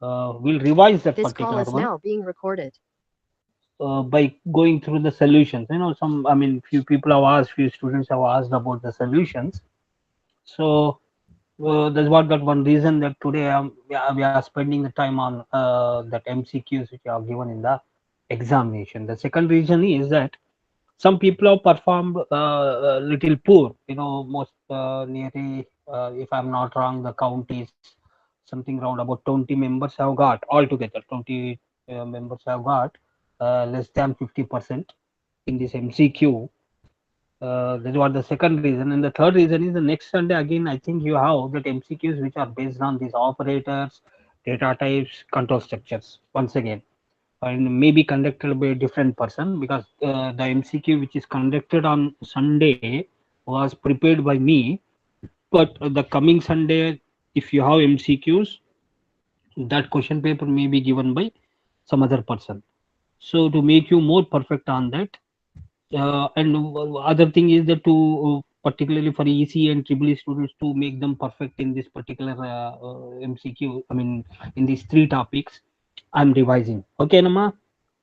we'll revise that This call particular is one now being recorded. by going through the solutions. I mean, few people have asked, few students have asked about the solutions. So that's what that one reason that today we are spending the time on that MCQs which are given in the examination. The second reason is that some people have performed a little poor. Most nearly, if I'm not wrong, the count is something around about 20 members have got altogether. 20 members have got less than 50% in this MCQ. That's what the second reason. And the third reason is the next Sunday again. I think you have that MCQs which are based on these operators, data types, control structures. Once again, and may be conducted by a different person because the MCQ which is conducted on Sunday was prepared by me. But the coming Sunday, if you have MCQs, that question paper may be given by some other person. So to make you more perfect on that, and other thing is that to particularly for EC and triple E students to make them perfect in this particular MCQ, I mean in these three topics, I'm revising. Okay, Nama,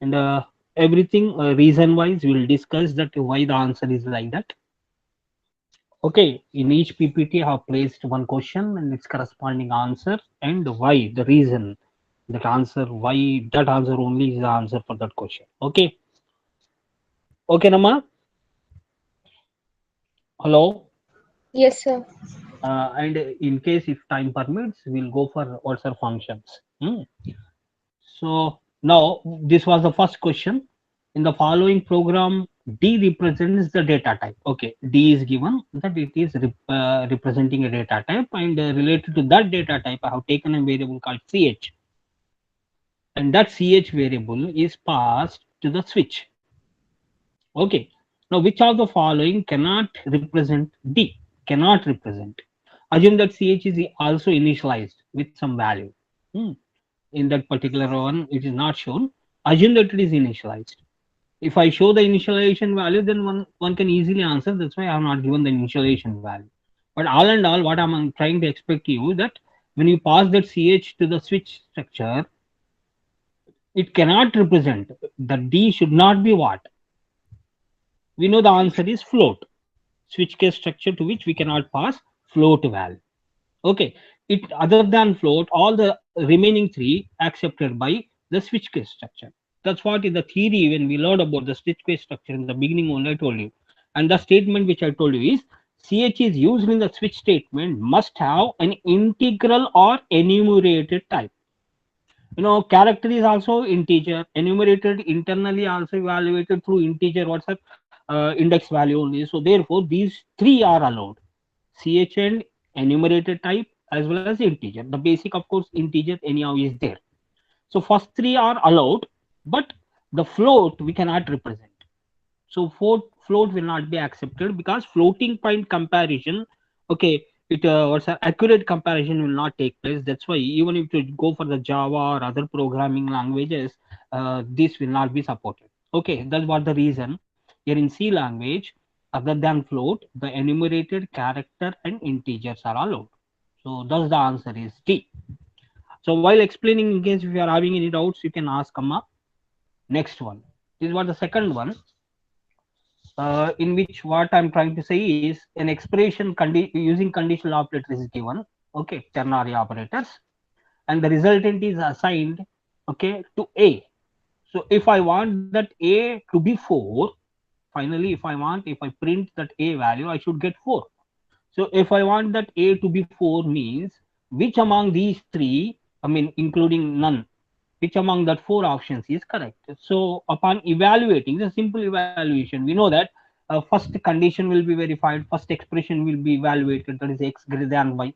and everything reason wise we'll discuss that why the answer is like that. Okay, in each PPT I have placed one question and its corresponding answer and why the reason that answer why that answer only is the answer for that question. Okay, okay, Nama. Hello. Yes, sir. And in case if time permits, we'll go for also functions. So now this was the first question. In the following program, D represents the data type. Okay, D is given that it is representing a data type, and related to that data type, I have taken a variable called ch, and that ch variable is passed to the switch. Okay, now which of the following cannot represent D? Cannot represent. Assume that ch is also initialized with some value. Hmm. In that particular one, it is not shown. Assume that it is initialized. If I show the initialization value, then one can easily answer. That's why I have not given the initialization value. But all and all, what I'm trying to expect you that when you pass that ch to the switch structure, it cannot represent. The D should not be what? We know the answer is float. Switch case structure to which we cannot pass float value. Okay, it other than float, all the remaining three accepted by the switch case structure. That's what in the theory when we learned about the switch case structure in the beginning only I told you. And the statement which I told you is ch is used in the switch statement must have an integral or enumerated type. Character is also integer, enumerated internally also evaluated through integer. What's that index value only. So therefore these three are allowed: ch and enumerated type as well as integer. The basic of course integer anyhow is there. So first three are allowed, but the float we cannot represent. So float will not be accepted because floating point comparison, okay, it what's an accurate comparison will not take place. That's why even if you go for the Java or other programming languages, this will not be supported. Okay, that's what the reason. Here in C language, other than float, the enumerated character and integers are allowed. So thus the answer is D. So while explaining, in case if you are having any doubts, you can ask Amma. Next one. This is what the second one, in which what I'm trying to say is an expression using conditional operators is given, okay, ternary operators, and the resultant is assigned, okay, to A. So if I want that A to be 4, finally, if I print that A value, I should get 4. So if I want that A to be 4 means which among these three, I mean, including none, which among that four options is correct. So upon evaluating the simple evaluation, we know that first condition will be verified, first expression will be evaluated, that is x greater than y.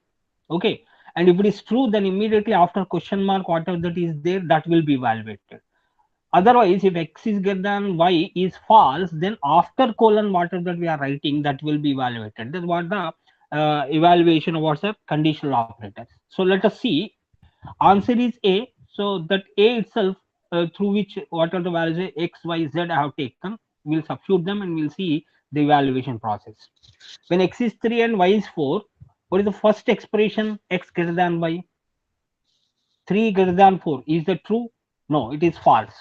Okay, and if it is true, then immediately after question mark, whatever that is there, that will be evaluated. Otherwise, if x is greater than y is false, then after colon whatever that we are writing, that will be evaluated. That's what the evaluation of what's a conditional operators. So let us see. Answer is A. So that A itself, through which what are the values x, y, z I have taken, we'll substitute them and we'll see the evaluation process. When x is 3 and y is 4, what is the first expression? X greater than y. 3 greater than 4. Is that true? No, it is false.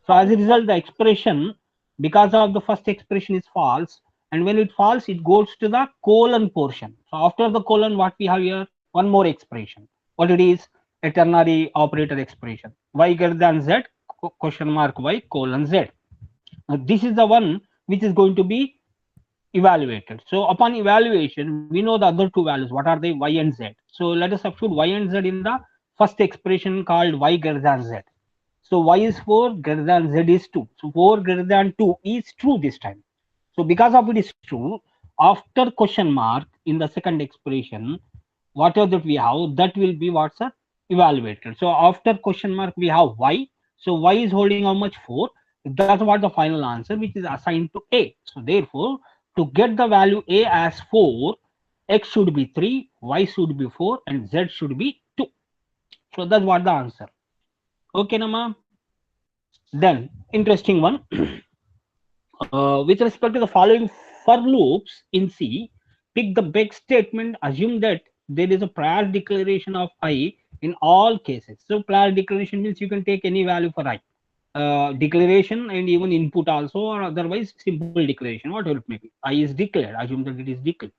So as a result, the expression, because of the first expression, is false. And when it falls, it goes to the colon portion. So after the colon, what we have here? One more expression. What it is? A ternary operator expression. Y greater than Z, question mark Y colon Z. Now, this is the one which is going to be evaluated. So upon evaluation, we know the other two values. What are they? Y and Z. So let us substitute Y and Z in the first expression called Y greater than Z. So Y is 4, greater than Z is 2. So 4 greater than 2 is true this time. So because of it is true, after question mark in the second expression, whatever that we have, that will be what's evaluated. So after question mark, we have Y. So Y is holding how much? 4. That's what the final answer, which is assigned to A. So therefore, to get the value A as 4, X should be 3, Y should be 4, and Z should be 2. So that's what the answer. Okay, Nama. Then, interesting one. With respect to the following for loops in C, pick the big statement, assume that there is a prior declaration of I in all cases. So prior declaration means you can take any value for I. Declaration and even input also, or otherwise simple declaration, whatever it may be. I is declared, assume that it is declared.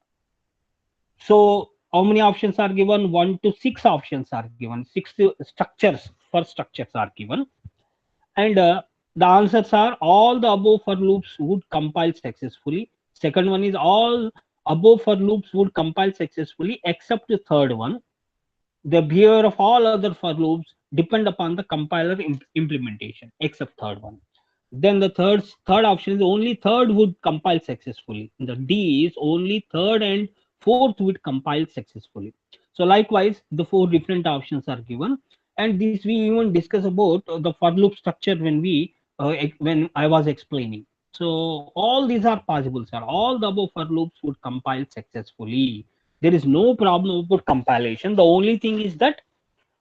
So how many options are given? 1 to 6 options are given. 6 structures for structures are given. And the answers are all the above for loops would compile successfully. Second one is all above for loops would compile successfully except the third one. The behavior of all other for loops depend upon the compiler implementation except third one. Then the third option is only third would compile successfully. The D is only third and fourth would compile successfully. So likewise, the 4 different options are given, and this we even discuss about the for loop structure when I was explaining. So all these are possible, sir. All the above for loops would compile successfully. There is no problem about compilation. The only thing is that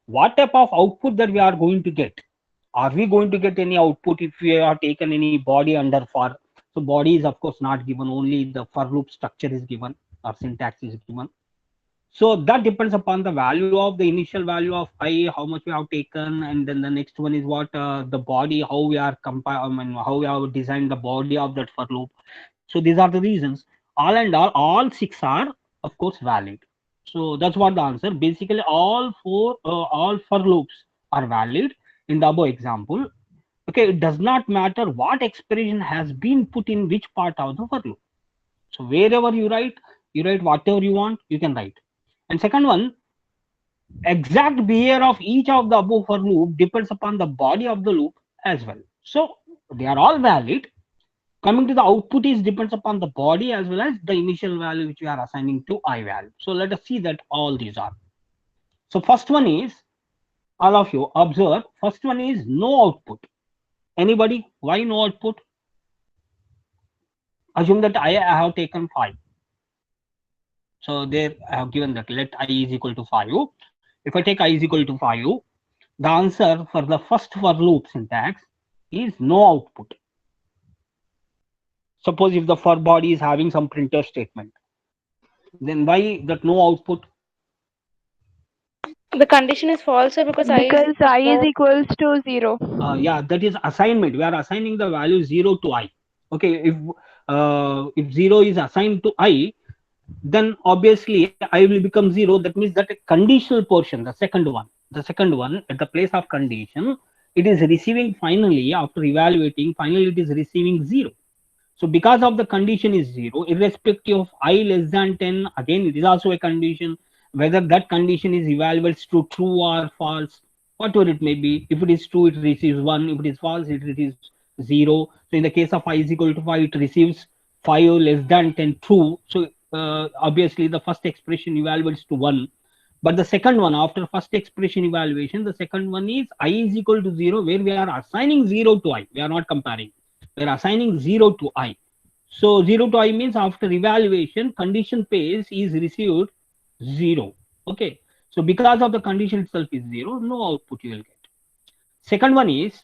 what type of output that we are going to get. Are we going to get any output if we have taken any body under for? So body is of course not given, only the for loop structure is given or syntax is given. So that depends upon the value of the initial value of I, how much we have taken, and then the next one is what the body, how we are how we have designed the body of that for loop. So these are the reasons. All and all 6 are of course valid. So that's what the answer. Basically, all for loops are valid in the above example. Okay, it does not matter what expression has been put in which part of the for loop. So wherever you write whatever you want, you can write. And second one, exact behavior of each of the above for loop depends upon the body of the loop as well. So they are all valid. Coming to the output is depends upon the body as well as the initial value which we are assigning to I value. So let us see that all these are. So first one is, all of you observe, first one is no output. Anybody? Why no output? Assume that I have taken 5. So there I have given that let I is equal to 5. If I take I is equal to 5, the answer for the first for loop syntax is no output. Suppose if the for body is having some printer statement, then why that no output? The condition is false sir, because Because I is equals to 0. Yeah, that is assignment. We are assigning the value 0 to I. Okay, if 0 is assigned to I, then obviously I will become 0. That means that a conditional portion, the second one at the place of condition, it is receiving finally after evaluating, finally it is receiving 0. So because of the condition is 0, irrespective of I less than 10, again it is also a condition, whether that condition is evaluates to true or false, whatever it may be. If it is true, it receives 1. If it is false, it receives 0. So in the case of I is equal to 5, it receives 5 less than 10 true. So obviously the first expression evaluates to 1. But the second one, after first expression evaluation, the second one is I is equal to 0, where we are assigning 0 to I. We are not comparing. We are assigning 0 to I. So 0 to I means after evaluation, condition phase is received 0. Okay. So because of the condition itself is 0, no output you will get. Second one is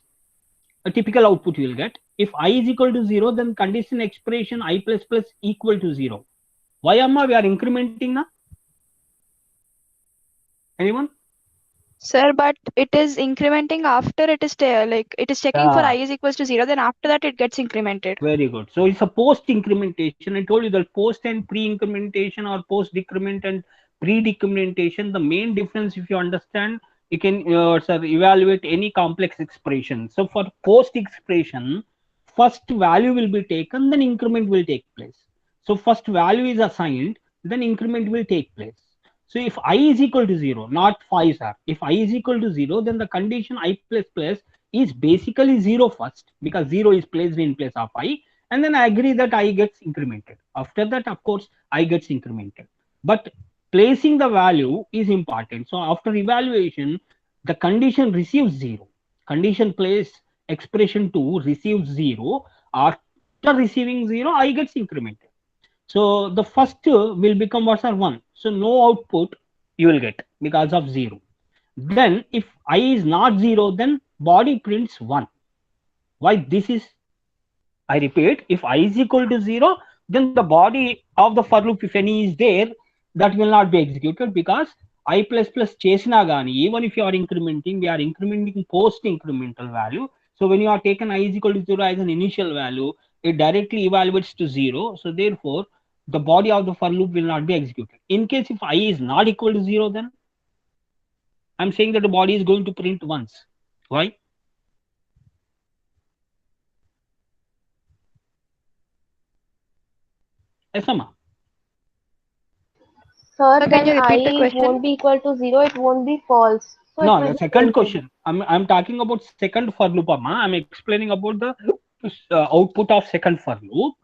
a typical output you will get. If I is equal to 0, then condition expression I plus plus equal to 0. Why, Amma? We are incrementing now. Anyone? Sir, but it is incrementing after it is like it is checking for Yeah. I is equals to 0. Then after that it gets incremented. Very good. So it's a post incrementation. I told you that post and pre incrementation or post decrement and pre decrementation. The main difference, if you understand, you can sir, evaluate any complex expression. So for post expression, first value will be taken, then increment will take place. So first value is assigned, then increment will take place. So if I is equal to 0, not 5, sir. If I is equal to 0, then the condition I plus plus is basically 0 first, because 0 is placed in place of I, and then I agree that I gets incremented. After that, of course, I gets incremented. But placing the value is important. So after evaluation, the condition receives 0. Condition place expression 2 receives 0. After receiving 0, I gets incremented. So the first will become what's our 1. So no output you will get because of 0. Then if I is not 0, then body prints 1. Why this is? I repeat, if I is equal to 0, then the body of the for loop, if any is there, that will not be executed, because I plus plus chesina gani, even if you are incrementing, we are incrementing post incremental value. So when you are taken I is equal to 0 as an initial value, it directly evaluates to 0. So therefore, the body of the for loop will not be executed. In case if I is not equal to 0, then I'm saying that the body is going to print once. Why? Yes, Amma. Sir, Sir, can when you repeat the I question? won't be equal to 0, it won't be false. So it No, will the be second printed. question. I'm talking about second for loop, Amma. I'm explaining about the output of second for loop.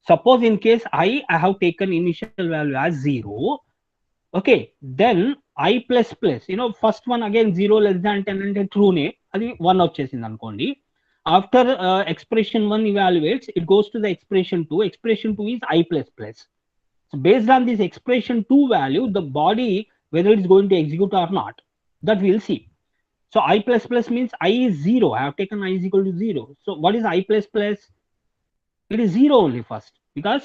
Suppose in case I have taken initial value as 0. Okay, then I plus plus. First one again 0 less than 10 అంటే true నే అది 1 వచ్చేసింది అనుకోండి. After expression 1 evaluates, it goes to the expression 2. Expression 2 is I plus plus. So based on this expression 2 value, the body, whether it's going to execute or not, that we'll see. So I plus plus means I is 0. I have taken I is equal to 0. So what is I plus plus? It is 0 only first, because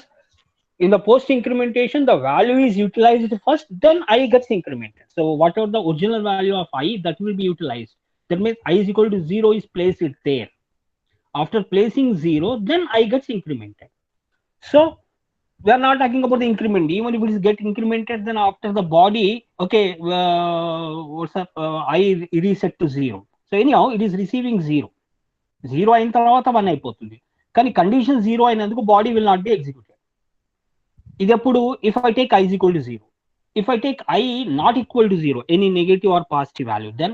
in the post incrementation, the value is utilized first, then I gets incremented. So whatever the original value of I, that will be utilized. That means I is equal to 0 is placed there. After placing 0, then I gets incremented. So we are not talking about the increment. Even if it is get incremented, then after the body, okay, what's up? I reset to 0. So anyhow, it is receiving 0. 0 అయిన తర్వాత 1 అయిపోతుంది. కానీ condition 0 అయినందుకు body will not be executed. ఇది ఎప్పుడు? If I take I is equal to 0. If I take I not equal to 0, any negative or positive value, then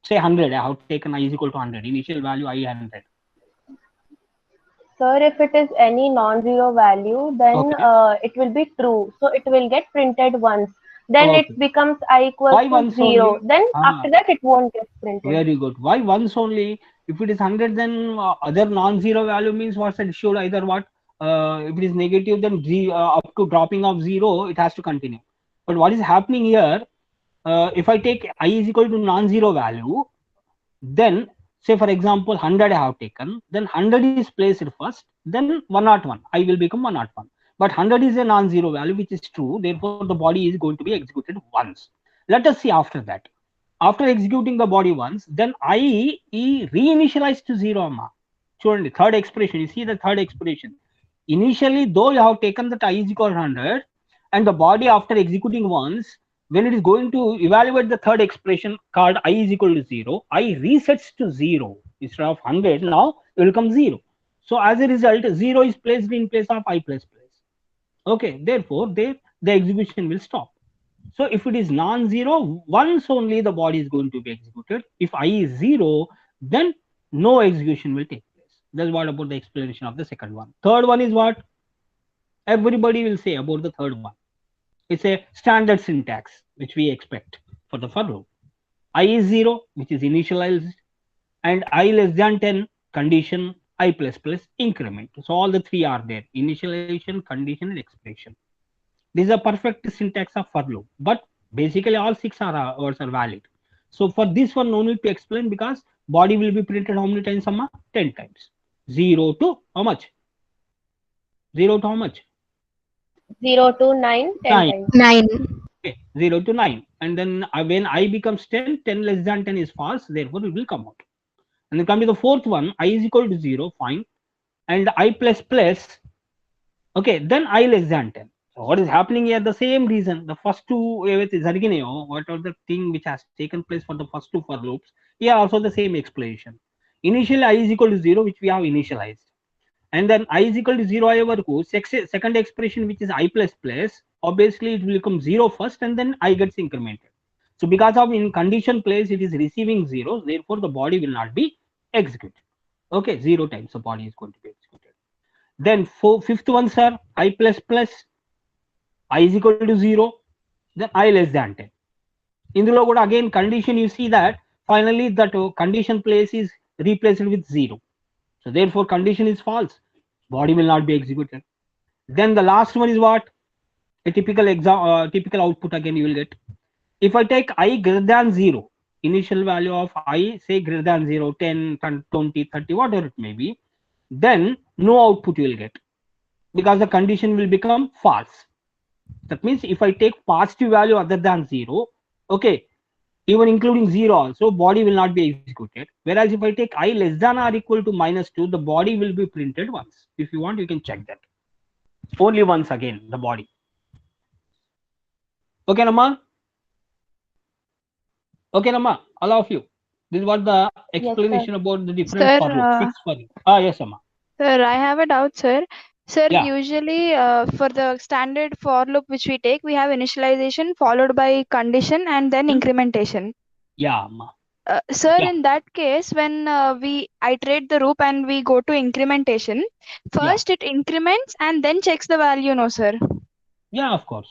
say 100. I have taken I is equal to 100. Initial value I 100. Sir, if it is any non-zero value, then Okay. it will be true. So it will get printed once. Then it Okay. becomes I equals Why to once 0. only? Then after that, it won't get printed. Very good. Why once only? If it is 100, then other non-zero value means what's it should either what? If it is negative, then up to dropping of 0, it has to continue. But what is happening here? If I take I is equal to non-zero value, then say for example 100 I have taken, then 100 is placed first, then 101 I will become 101. But 100 is a non-zero value, which is true. Therefore, the body is going to be executed once. Let us see after that. After executing the body once, then I reinitialized to 0. Amma. చూడండి, third expression. You see the third expression. Initially, though you have taken that I is equal to 100, and the body after executing once, when it is going to evaluate the third expression called I is equal to 0, I resets to 0. Instead of 100, now it will come 0. So as a result, 0 is placed in place of I plus plus. Okay, therefore, the execution will stop. So if it is non-zero, once only the body is going to be executed. If I is 0, then no execution will take place. That's what about the explanation of the second one. Third one is what everybody will say about the third one. It's a standard syntax which we expect for the for loop. I is 0, which is initialized, and I less than 10, condition, I plus plus increment. So all the three are there: initialization, condition, and expression. This is a perfect syntax of for loop, but basically all six are words are valid. So for this one, no need to explain, because body will be printed how many times, Amma? 10 times. 0 to how much? 0 to how much? 0 to 9, 10 9. times. 9. Okay. 0 to 9. And then when I becomes 10, 10 less than 10 is false, therefore it will come out. And then come to the fourth one, I is equal to 0, fine. And I plus plus, okay, then I less than 10. So what is happening here? The same reason. The first two, what are the thing which has taken place for the first two for loops? Here also the same explanation. Initially I is equal to 0, which we have initialized. And then I is equal to 0 I over go. Second expression, which is I plus plus, obviously it will become 0 first and then I gets incremented. So because of in condition place, it is receiving zeros, therefore the body will not be executed. Okay, 0 times the body is going to be executed. Then fifth one, sir, I plus plus, I is equal to 0, then I less than 10. In the logo again condition, you see that finally that condition place is replaced with 0. So therefore condition is false. Body will not be executed. Then the last one is what? A typical typical output again you will get. If I take I greater than 0, initial value of I say greater than 0, 10, 20, 30, whatever it may be, then no output you will get because the condition will become false. That means if I take positive value other than 0, okay, even including 0 also, body will not be executed. Whereas if I take I less than or equal to -2, the body will be printed once. If you want, you can check that. Only once again, the body. Okay, Nama? Okay, Nama, all of you. This is what the explanation about the different Sir, for loop, fixed for loop. Ah, yes, Amma. sir, I have a doubt, sir. Sir, Yeah. usually for the standard for loop which we take, we have initialization followed by condition and then incrementation. Yeah, Amma. Sir, Yeah. in that case, when we iterate the loop and we go to incrementation, first it increments and then checks the value, no, sir? Yeah, of course.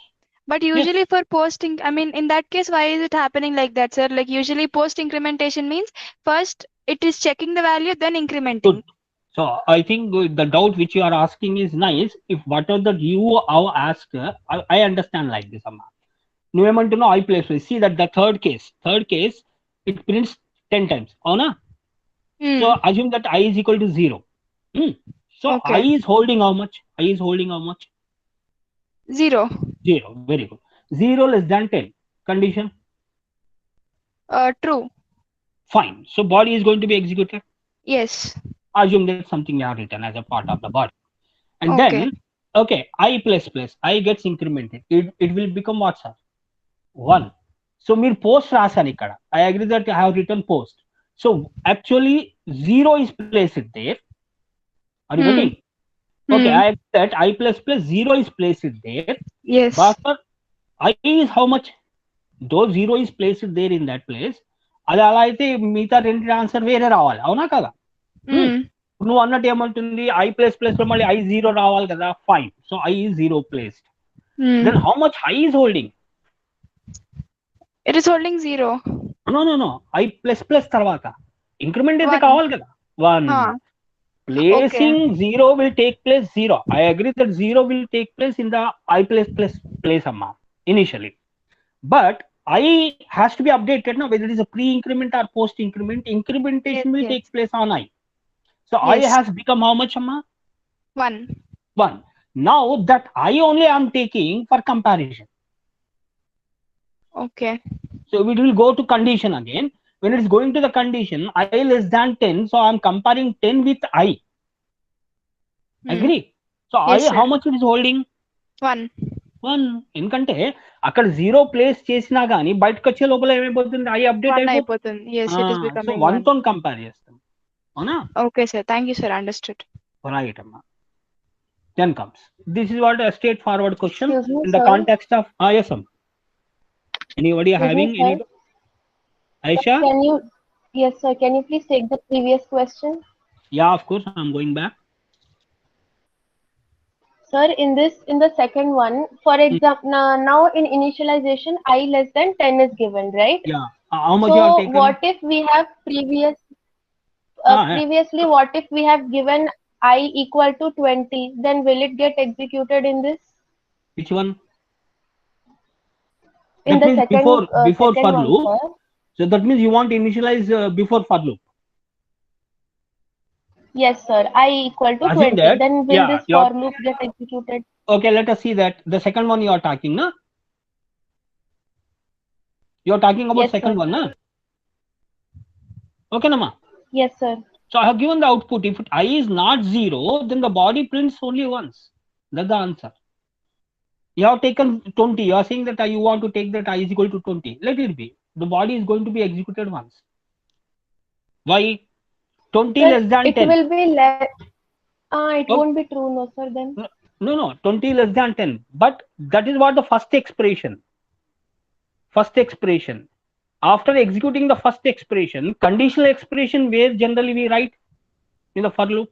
But usually for posting, I mean, in that case, why is it happening like that, sir? Like usually post incrementation means first it is checking the value, then incrementing. Good. So I think the doubt which you are asking is nice. If whatever that you have asked, I understand like this, Amma. No, I place. See that the third case, it prints 10 times. Oh, na? So assume that I is equal to 0. So Okay. I is holding how much? I is holding how much? 0. 0. Very good. 0 less than 10. Condition? True. Fine. So body is going to be executed. Yes. Assume that something you have written as a part of the body. And Okay. then, okay, I plus plus, I gets incremented. It will become what, sir? 1. So mere post rasani ikkada. I agree that I have written post. So actually 0 is placed there. Are you getting? Okay, I agree that I plus plus 0 is placed there. Yes. But sir, I is how much? Though 0 is placed there in that place, అది అలా అయితే మిగతా రెండు answer వేరే రావాలి, అవునా కదా? నువ్వు అన్నట్టు ఏమంటుంది, ఐ ప్లస్ ప్లస్ లో మళ్ళీ ఐ 0 రావాలి కదా, fine. So I is 0 placed. Then how much I is holding? It is holding 0. No I plus plus తర్వాత ఇంక్రిమెంట్ అయితే 1. కావాలి కదా, 1. Placing 0 will take place 0. I agree that 0 will take place in the I plus plus place amma initially, but I has to be updated now, whether it is a pre-increment or post-increment. Incrementation will take place on I. So I has become how much, amma? 1. 1. Now that I only am taking for comparison. Okay. So it will go to condition again. When it is going to the condition, I less than 10, so I am comparing 10 with I. Agree? So Yes, I, how much it is holding? 1. 1. ఎందుకంటే అక్కడ 0 place చేసినా గానీ బయటకు వచ్చే లోపల ఏమైపోతుంది, I update అయిపోతుంది. Yes, it is becoming 1 తో కంపేర్ చేస్తాం, అవునా? Okay, sir. Thank you, sir. Understood. Right, అమ్మా. Then comes, this is what a straightforward question in the context of yes, amma. Anybody having any? Aisha? Yes, sir. Can you please take the previous question? Yeah, of course. I'm going back. Sir, in the second one, for example, now in initialization, I less than 10 is given, right? Yeah. How much so you have taken? What if we have previously, what if we have given I equal to 20, then will it get executed in this? Which one? In that the means second, before second for one, loop. sir. So that means you want to initialize before for loop. Yes, sir. I equal to 20. That, then will this for loop get executed? Okay, let us see that. The second one you are talking, na? You are talking about Yes, second sir. one, huh? Okay, Nama. Yes, sir. So I have given the output. If I is not 0, then the body prints only once. That's the answer. You have taken 20. You are saying that you want to take that I is equal to 20. Let it be. The body is going to be executed once. Why? 20 Sir, less than it 10. will be less. It Okay. won't be true, no, sir, then. No, 20 less than 10. But that is what the first expression. First expression. After executing the first expression, conditional expression where generally we write in the for loop.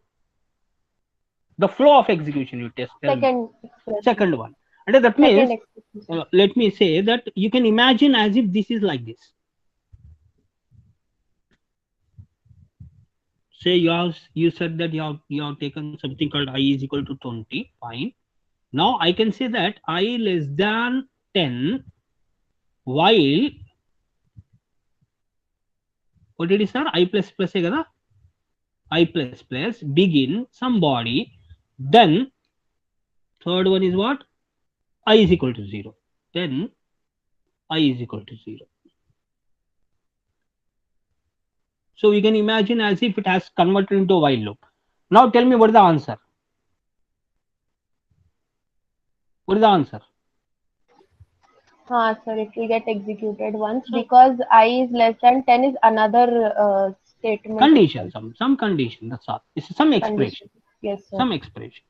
The flow of execution, you tell me. Second expression. Second one. And that Second means, expression. let me say that you can imagine as if this is like this. Say you said that you have taken something called I is equal to 20. Fine. Now I can say that I less than 10 while what did it sir? I plus plus hai I plus plus begin somebody. Then third one is what? I is equal to 0. Then I is equal to 0. So you can imagine as if it has converted into a while loop. Now tell me what is the answer? What is the answer? Sir, it will get executed once So because I is less than 10 is another statement condition, itself. some condition. That's all. It's some expression. Condition. Yes, sir. Some expression.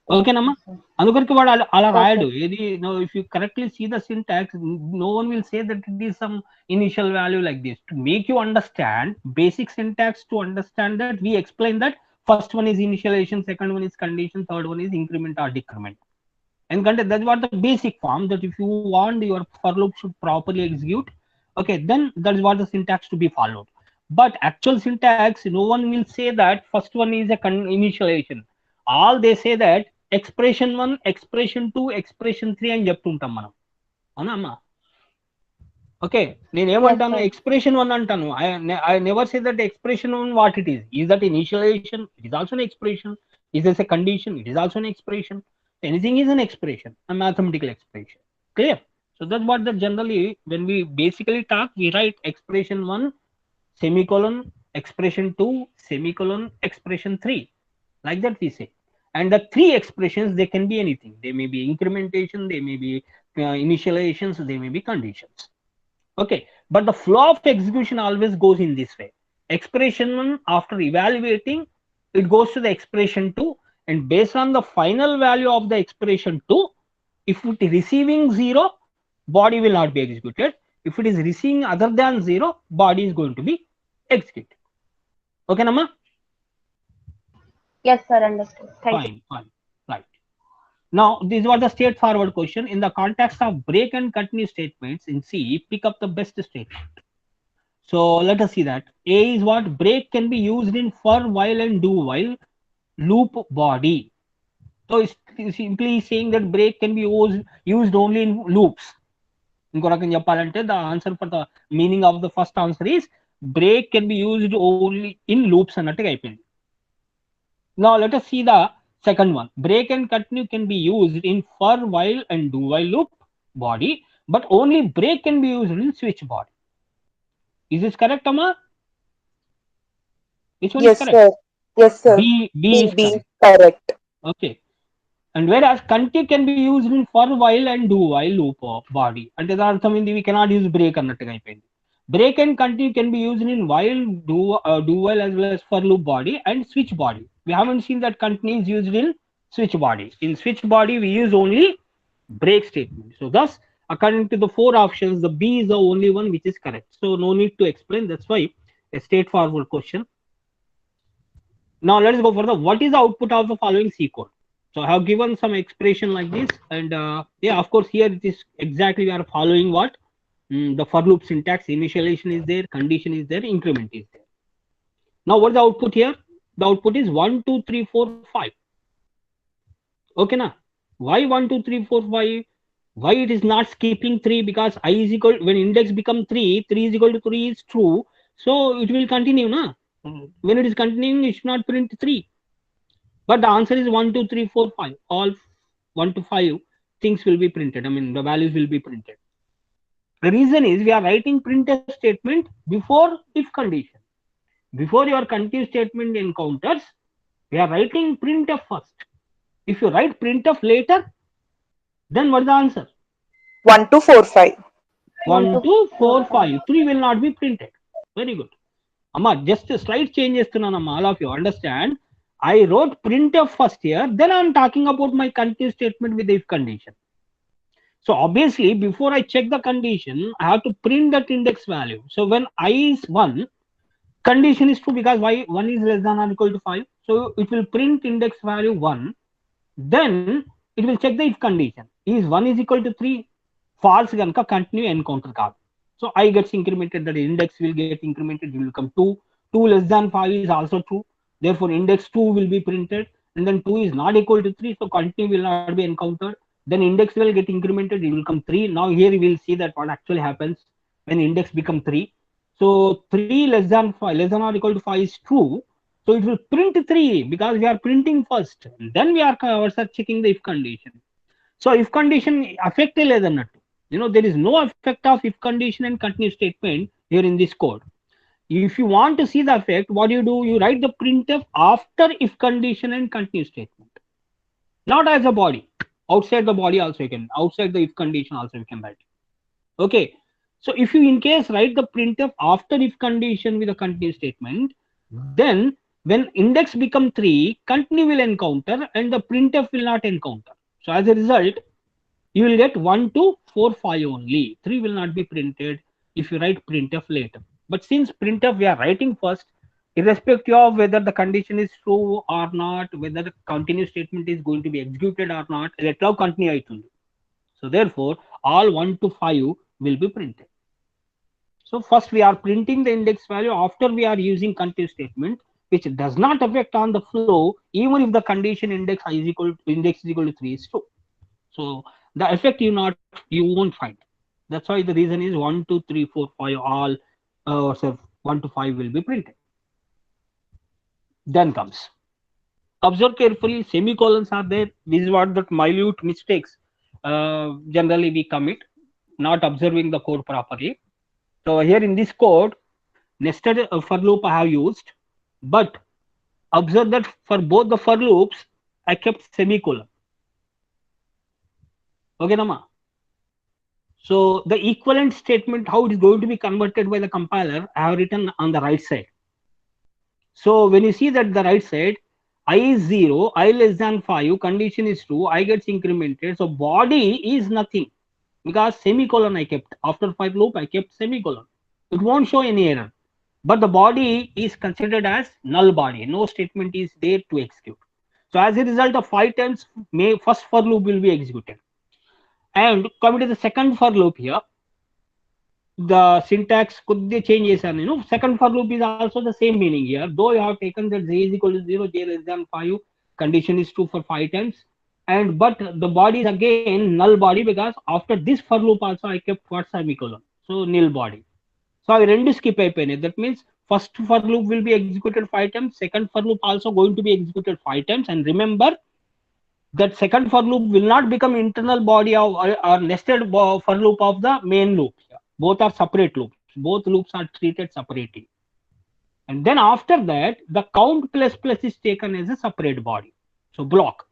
Okay, ఓకేనమ్మా sir. అందుకొరికి వాడు అలా Okay. రాయడు ఏది no if you correctly see the syntax no one will say that it is some initial value like this to make you understand basic syntax to understand that we explain that first one is initialization second one is condition third one is increment or decrement ఎందుకంటే that what the basic form that if you want your for loop should properly execute okay then that is what the syntax to be followed but actual syntax no one will say that first one is a initialization all they say that expression 1 expression 2 expression 3 అని చెప్తుంటాం మనం అవునా అమ్మా okay నేను Yes, ఏమంటాను sir. expression 1 అంటాను I never say that expression 1 what it is that initialization it is also an expression is this a condition it is also an expression anything is an expression a mathematical expression clear so that's what that generally when we basically talk we write expression 1 semicolon expression 2 semicolon expression 3 like that we say and the three expressions they can be anything they may be incrementation they may be initializations they may be conditions okay but the flow of execution always goes in this way expression 1 after evaluating it goes to the expression 2 and based on the final value of the expression 2 if it is receiving 0 body will not be executed if it is receiving other than 0 body is going to be executed okay nama Yes, sir. Understood. Thank you. fine right now this was the straightforward question in the context of break and continue statements in C pick up the best statement so let us see that A is what break can be used in for while and do while loop body so it's simply saying that break can be used only in loops ఇంకో రకం చెప్పాలంటే the answer for the meaning of the first answer is break can be used only in loops అన్నట్టుగా అయిపోయింది now let us see the second one break and continue can be used in for while and do while loop body but only break can be used in switch body is this correct amma which one is Yes, correct sir. Yes, sir. b is B, correct correct. okay and whereas continue can be used in for while and do while loop body అంటే దాని అర్థం ఏంది we cannot use break అన్నట్టుగా అయిపోయింది break and continue can be used in while do while as well as for loop body and switch body we haven't seen that continue is used in switch body in switch body we use only break statement so thus according to the four options the B is the only one which is correct so no need to explain that's why a straightforward question now let's go for the what is the output of the following C code so I have given some expression like this and yeah of course here it is exactly we are following what the for loop syntax initialization is there condition is there increment is there now what is the output here the output is 1 2 3 4 5 okay now why 1 2 3 4 5 why it is not skipping 3 because I is equal when index become 3 3 is equal to 3 is true so it will continue na when it is continuing it should not print 3 but the answer is 1 2 3 4 5 all 1 to 5 things will be printed I mean the values will be printed The reason is we are writing printf statement before if condition. Before your continuous statement encounters, we are writing printf first. If you write printf later, then what is the answer? 1 to 4, 5. 1, 2, 4, 5. 3 will not be printed. Very good. Amma, just a slight change చేస్తున్నానమ్మా, all of you understand. I wrote printf first here, then I am talking about my continuous statement with the if condition. So obviously, before I check the condition, I have to print that index value. So when I is 1, condition is true because y 1 is less than or equal to 5. So it will print index value 1. Then it will check the if condition. Is 1 is equal to 3? False ganka continue encounter card. So I gets incremented, that index will get incremented, it will become 2. 2 less than 5 is also true. Therefore, index 2 will be printed. And then 2 is not equal to 3. So continue will not be encountered. Then index will get incremented, it will come 3. Now here we will see that what actually happens when index become 3. So 3 less than 5, less than or equal to 5 is true. So it will print 3 because we are printing first. Then we are checking the if condition. So if condition affect ledanattu. There is no effect of if condition and continuous statement here in this code. If you want to see the effect, what do? You write the printf after if condition and continuous statement. Not as a body. Outside the body also you can. Outside the if condition also you can write. Okay. So if you in case write the printf after if condition with a continuous statement, then when index become 3, continue will encounter and the printf will not encounter. So as a result, you will get 1, 2, 4, 5 only. 3 will not be printed if you write printf later. But since printf we are writing first, irrespective of whether the condition is true or not, whether the continuous statement is going to be executed or not, let now continue aitundi. So therefore, all 1 to 5 will be printed. So first we are printing the index value after we are using continuous statement, which does not affect on the flow, even if the condition index is equal to 3 is true. So the effect you won't find. That's why the reason is 1, 2, 3, 4, 5 all so 1 to 5 will be printed. Then comes, observe carefully, semicolons are there. This is what the minute mistakes generally we commit, not observing the code properly. So here in this code, nested for loop I have used, but observe that for both the for loops I kept semicolon. Okay, Nama. So the equivalent statement, how it is going to be converted by the compiler, I have written on the right side. So when you see that the right side, I is 0, I less than 5, condition is true, I gets incremented. So body is nothing because semicolon I kept. After 5 loop, I kept semicolon. It won't show any error. But the body is considered as null body. No statement is there to execute. So as a result of 5 times, first for loop will be executed. And coming to the second for loop here, the syntax could be changes, and second for loop is also the same meaning here. Though you have taken that j is equal to 0, j less than 5, condition is true for 5 times, and but the body is again null body because after this for loop also I kept what semicolon, so nil body. So I rendu skip అయిపోయినాయి. That means first for loop will be executed 5 times, second for loop also going to be executed 5 times, and remember that second for loop will not become internal body of or nested for loop of the main loop. Both are separate loops. Both loops are treated separately. And then after that, the count plus plus is taken as a separate body. So block.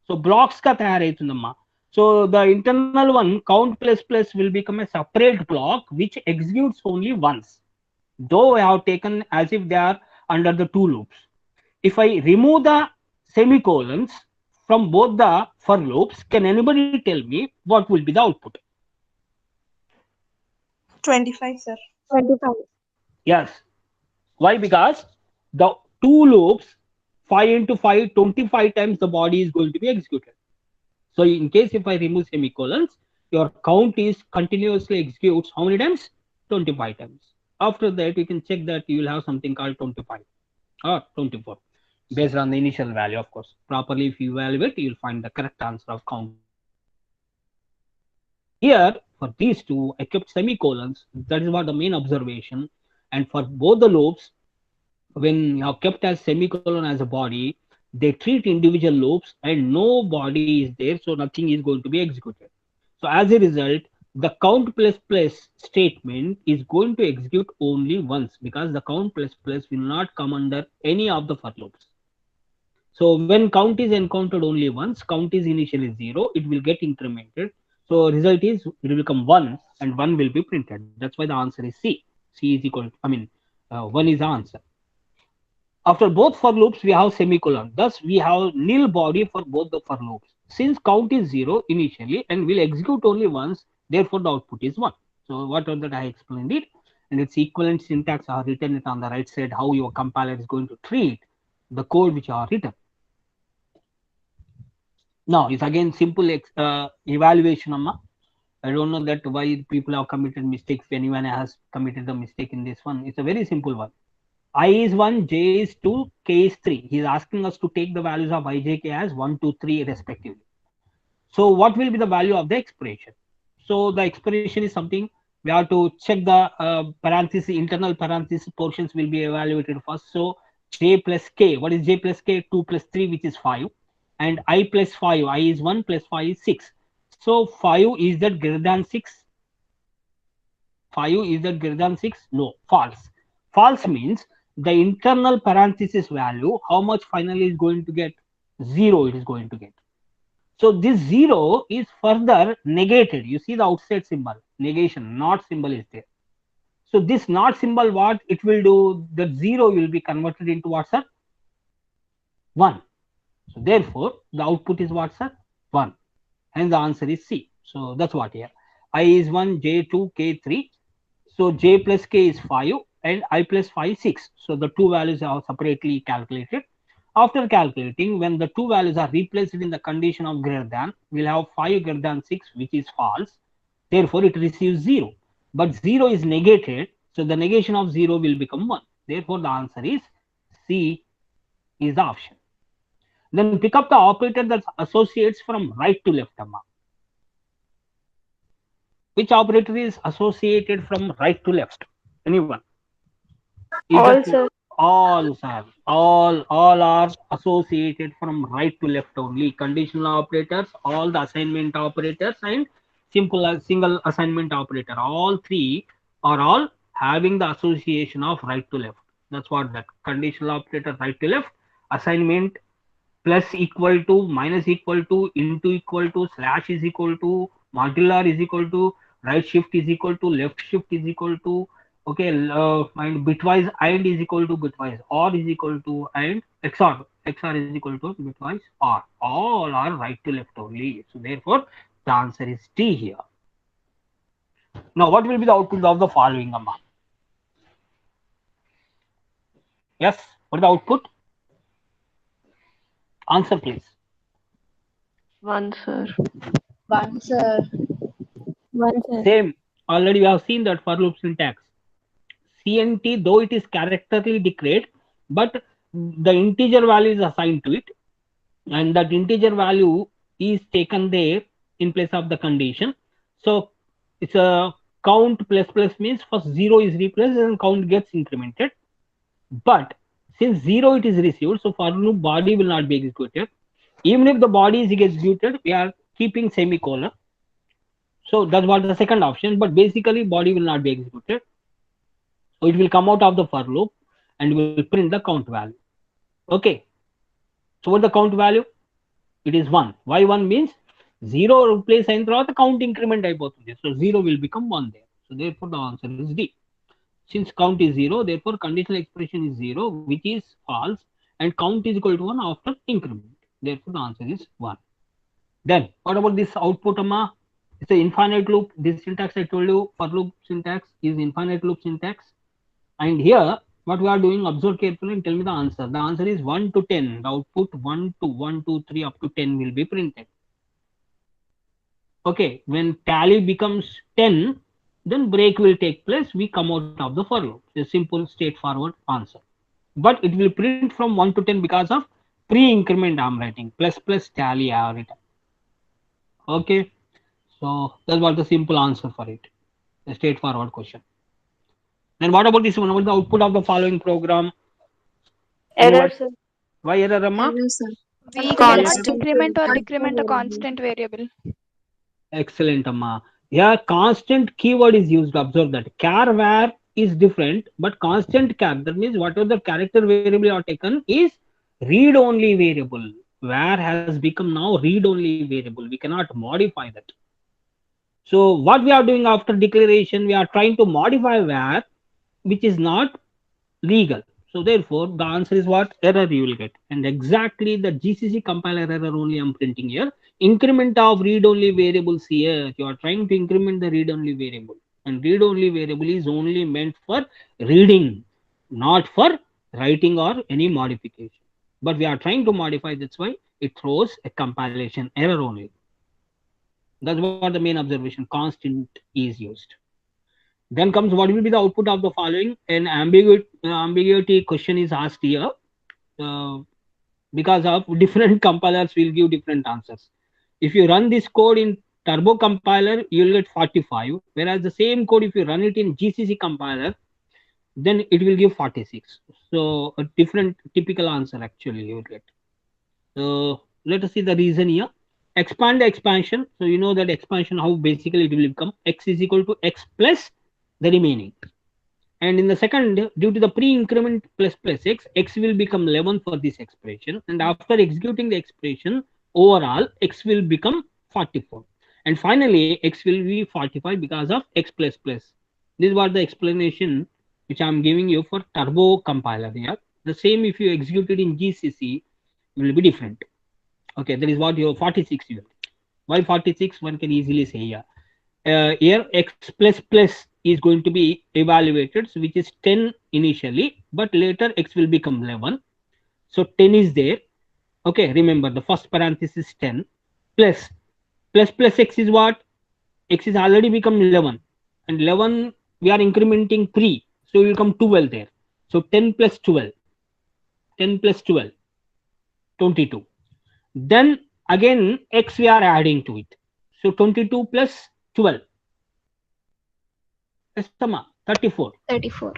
So blocks ka tayaraitundamma. So the internal one, count plus plus, will become a separate block which executes only once. Though I have taken as if they are under the 2 loops. If I remove the semicolons from both the for loops, can anybody tell me what will be the output? 25, sir. 25. Yes. Why? Because the 2 loops, 5 into 5, 25 times the body is going to be executed. So in case if I remove semicolons, your count is continuously executes how many times? 25 times. After that, you can check that you will have something called 25 or 24 based on the initial value, of course. Properly, if you evaluate, you will find the correct answer of count. Here, for these two, I kept semicolons. That is what the main observation. And for both the loops, when you have kept as semicolon as a body, they treat individual loops and no body is there, so nothing is going to be executed. So as a result, the count plus plus statement is going to execute only once, because the count plus plus will not come under any of the for loops. So when count is encountered only once, count is initially 0, it will get incremented. So result is it will become 1 and 1 will be printed. That's why the answer is C. C is equal, 1 is the answer. After both for loops, we have semicolon. Thus, we have nil body for both the for loops. Since count is 0 initially and will execute only once, therefore the output is 1. So whatever that I explained it, and its equivalent syntax are written it on the right side, how your compiler is going to treat the code which are written. Now, it's again simple evaluation. I don't know that why people have committed mistakes. If anyone has committed the mistake in this one, it's a very simple one. I is 1, j is 2, k is 3. He is asking us to take the values of I, j, k as 1, 2, 3 respectively. So what will be the value of the expression? So the expression is something we have to check the parenthesis, internal parenthesis portions will be evaluated first. So j plus k, what is j plus k? 2 plus 3, which is 5. And I plus 5, I is 1 plus 5 is 6. So 5 is that greater than 6? 5 is that greater than 6? No, false. False means the internal parenthesis value, how much finally is going to get? 0 it is going to get. So this 0 is further negated. You see the outside symbol, negation, not symbol is there. So this not symbol, what it will do, that 0 will be converted into what, sir? 1. So therefore, the output is what, sir? 1. Hence the answer is C. So that's what here. I is 1, j 2, k 3. So j plus k is 5 and I plus 5 6. So the two values are separately calculated. After calculating, when the two values are replaced in the condition of greater than, we'll have 5 greater than 6, which is false. Therefore, it receives 0. But 0 is negated, so the negation of 0 will become 1. Therefore, the answer is C is the option. Then pick up the operator that associates from right to left. Which operator is associated from right to left? Anyone? All, sir. All, sir. All are associated from right to left only. Conditional operators, all the assignment operators, and single assignment operator. All three are all having the association of right to left. That's what that conditional operator right to left, assignment plus equal to, minus equal to, into equal to, slash is equal to, modular is equal to, right shift is equal to, left shift is equal to, okay, and bitwise and is equal to bitwise, or is equal to, and XOR is equal to bitwise or. All are right to left only. So therefore, the answer is D here. Now, what will be the output of the following, Amma? Yes, what is the output? Answer, please. 1, sir. 1, sir. 1, sir. Same. Already we have seen that for loop syntax. CNT, though it is characterly declared, but the integer value is assigned to it, and that integer value is taken there in place of the condition. So it's a count plus plus means first 0 is replaced and count gets incremented. But since 0 it is received, so for loop body will not be executed. Even if the body is executed, we are keeping semicolon. So that's what the second option, but basically body will not be executed. So it will come out of the for loop and will print the count value. Okay. So what the count value? It is 1. Why 1 means 0 replace and the count increment అయిపోతుంది. So 0 will become 1 there. So therefore the answer is D. Since count is 0, therefore conditional expression is 0, which is false, and count is equal to 1 after increment. Therefore the answer is 1. Then what about this output, Amma? It's an infinite loop. This syntax I told you, for loop syntax is infinite loop syntax. And here, what we are doing, observe carefully and tell me the answer. The answer is 1 to 10. The output 1 to 1, 2, 3 up to 10 will be printed. Okay, when tally becomes 10, then break will take place. We come out of the for loop. It's a simple, straightforward answer. But it will print from 1 to 10 because of pre-increment I'm writing. Plus plus tally I have written. Okay. So that was the simple answer for it. A straightforward question. Then what about this one? What is the output of the following program? Error, sir. Why error, Amma? Error, sir. We Constant cannot increment or decrement a constant variable. Excellent, Amma. Yeah, constant keyword is used. Observe that. Char var is different, but constant char, that means whatever the character variable you are taken is read only variable. Var has become now read only variable. We cannot modify that. So what we are doing after declaration, we are trying to modify var, which is not legal. So therefore, the answer is what? Error you will get. And exactly the GCC compiler error only I'm printing here. Increment of read-only variables here. You are trying to increment the read-only variable. And read-only variable is only meant for reading, not for writing or any modification. But we are trying to modify, that's why it throws a compilation error only. That's what the main observation. Constant is used. Then comes what will be the output of the following. An ambiguity question is asked here. Because of different compilers will give different answers. If you run this code in Turbo compiler, you will get 45. Whereas the same code, if you run it in GCC compiler, then it will give 46. So a different typical answer actually you will get. So let us see the reason here. Expand the expansion. So you know that expansion, how basically it will become x is equal to x plus the remaining. And in the second, due to the pre-increment plus plus x, x will become 11 for this expression. And after executing the expression, overall, x will become 44. And finally, x will be 45 because of x plus plus. This was the explanation which I am giving you for Turbo compiler here. The same if you execute it in GCC, it will be different. Okay, that is what your 46 you will. Why 46? One can easily say here. Here x plus plus is going to be evaluated, so which is 10 initially, but later x will become 11. So 10 is there. Okay, remember the first parenthesis 10 plus x is what? X is already become 11, and 11 we are incrementing 3, so it will come 12 there. So 10 plus 12, 10 plus 12, 22. Then again x we are adding to it. So 22 plus 12. 34. 34.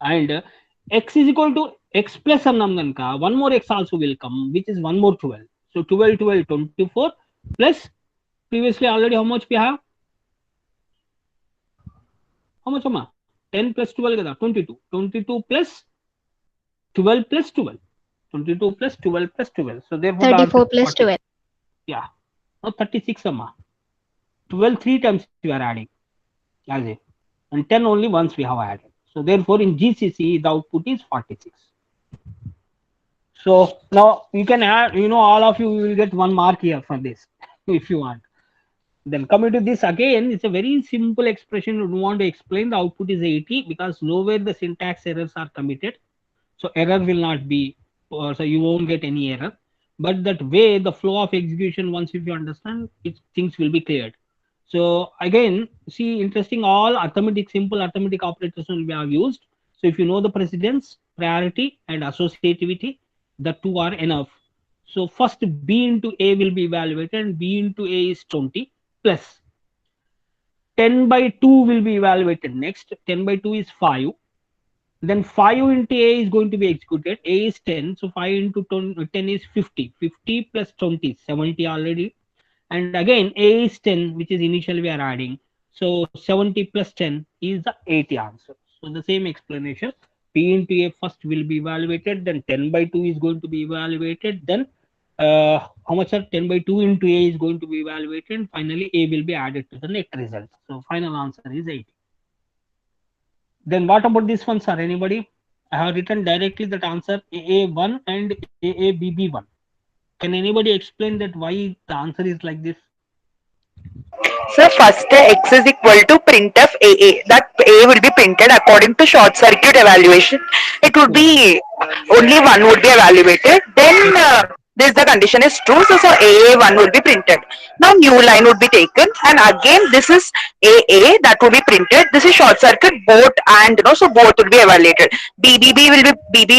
And x is equal to x plus one more x also will come, which is one more 12. So 12, 12, 24 plus previously already how much we have? How much? 10 plus 12, 22. 22 plus 12 plus 12. 22 plus 12 plus 12. So therefore 34 plus 12. Yeah. Now 36. 12 3 times we are adding. As if. And 10 only once we have added. So therefore in GCC the output is 46. So now you can add, all of you will get 1 mark here for this if you want. Then coming to this again, it's a very simple expression. You don't want to explain. The output is 80 because nowhere the syntax errors are committed. So error will not be, so you won't get any error. But that way the flow of execution, once if you understand, things will be cleared. So again, see, interesting, all arithmetic, simple arithmetic operators will be used. So if you know the precedence, priority and associativity, the two are enough. So first B into A will be evaluated, and B into A is 20 plus 10 by 2 will be evaluated next. 10 by 2 is 5. Then 5 into A is going to be executed. A is 10. So 5 into 10 is 50. 50 plus 20, 70 already. And again, A is 10, which is initially we are adding. So 70 plus 10 is the 80 answer. So the same explanation. P into A first will be evaluated. Then 10 by 2 is going to be evaluated. Then how much are 10 by 2 into A is going to be evaluated. And finally, A will be added to the net result. So final answer is 80. Then what about this one, sir? Anybody? I have written directly that answer AA1 and AABB1. Can anybody explain that why the answer is like this? So first x is equal to printf AA. That A will be printed according to short circuit evaluation. It would be only one would be evaluated. Then this the condition is true. So AA1 will be printed. Now new line would be taken, and again this is AA that will be printed. This is short circuit both, and so both will be evaluated. BB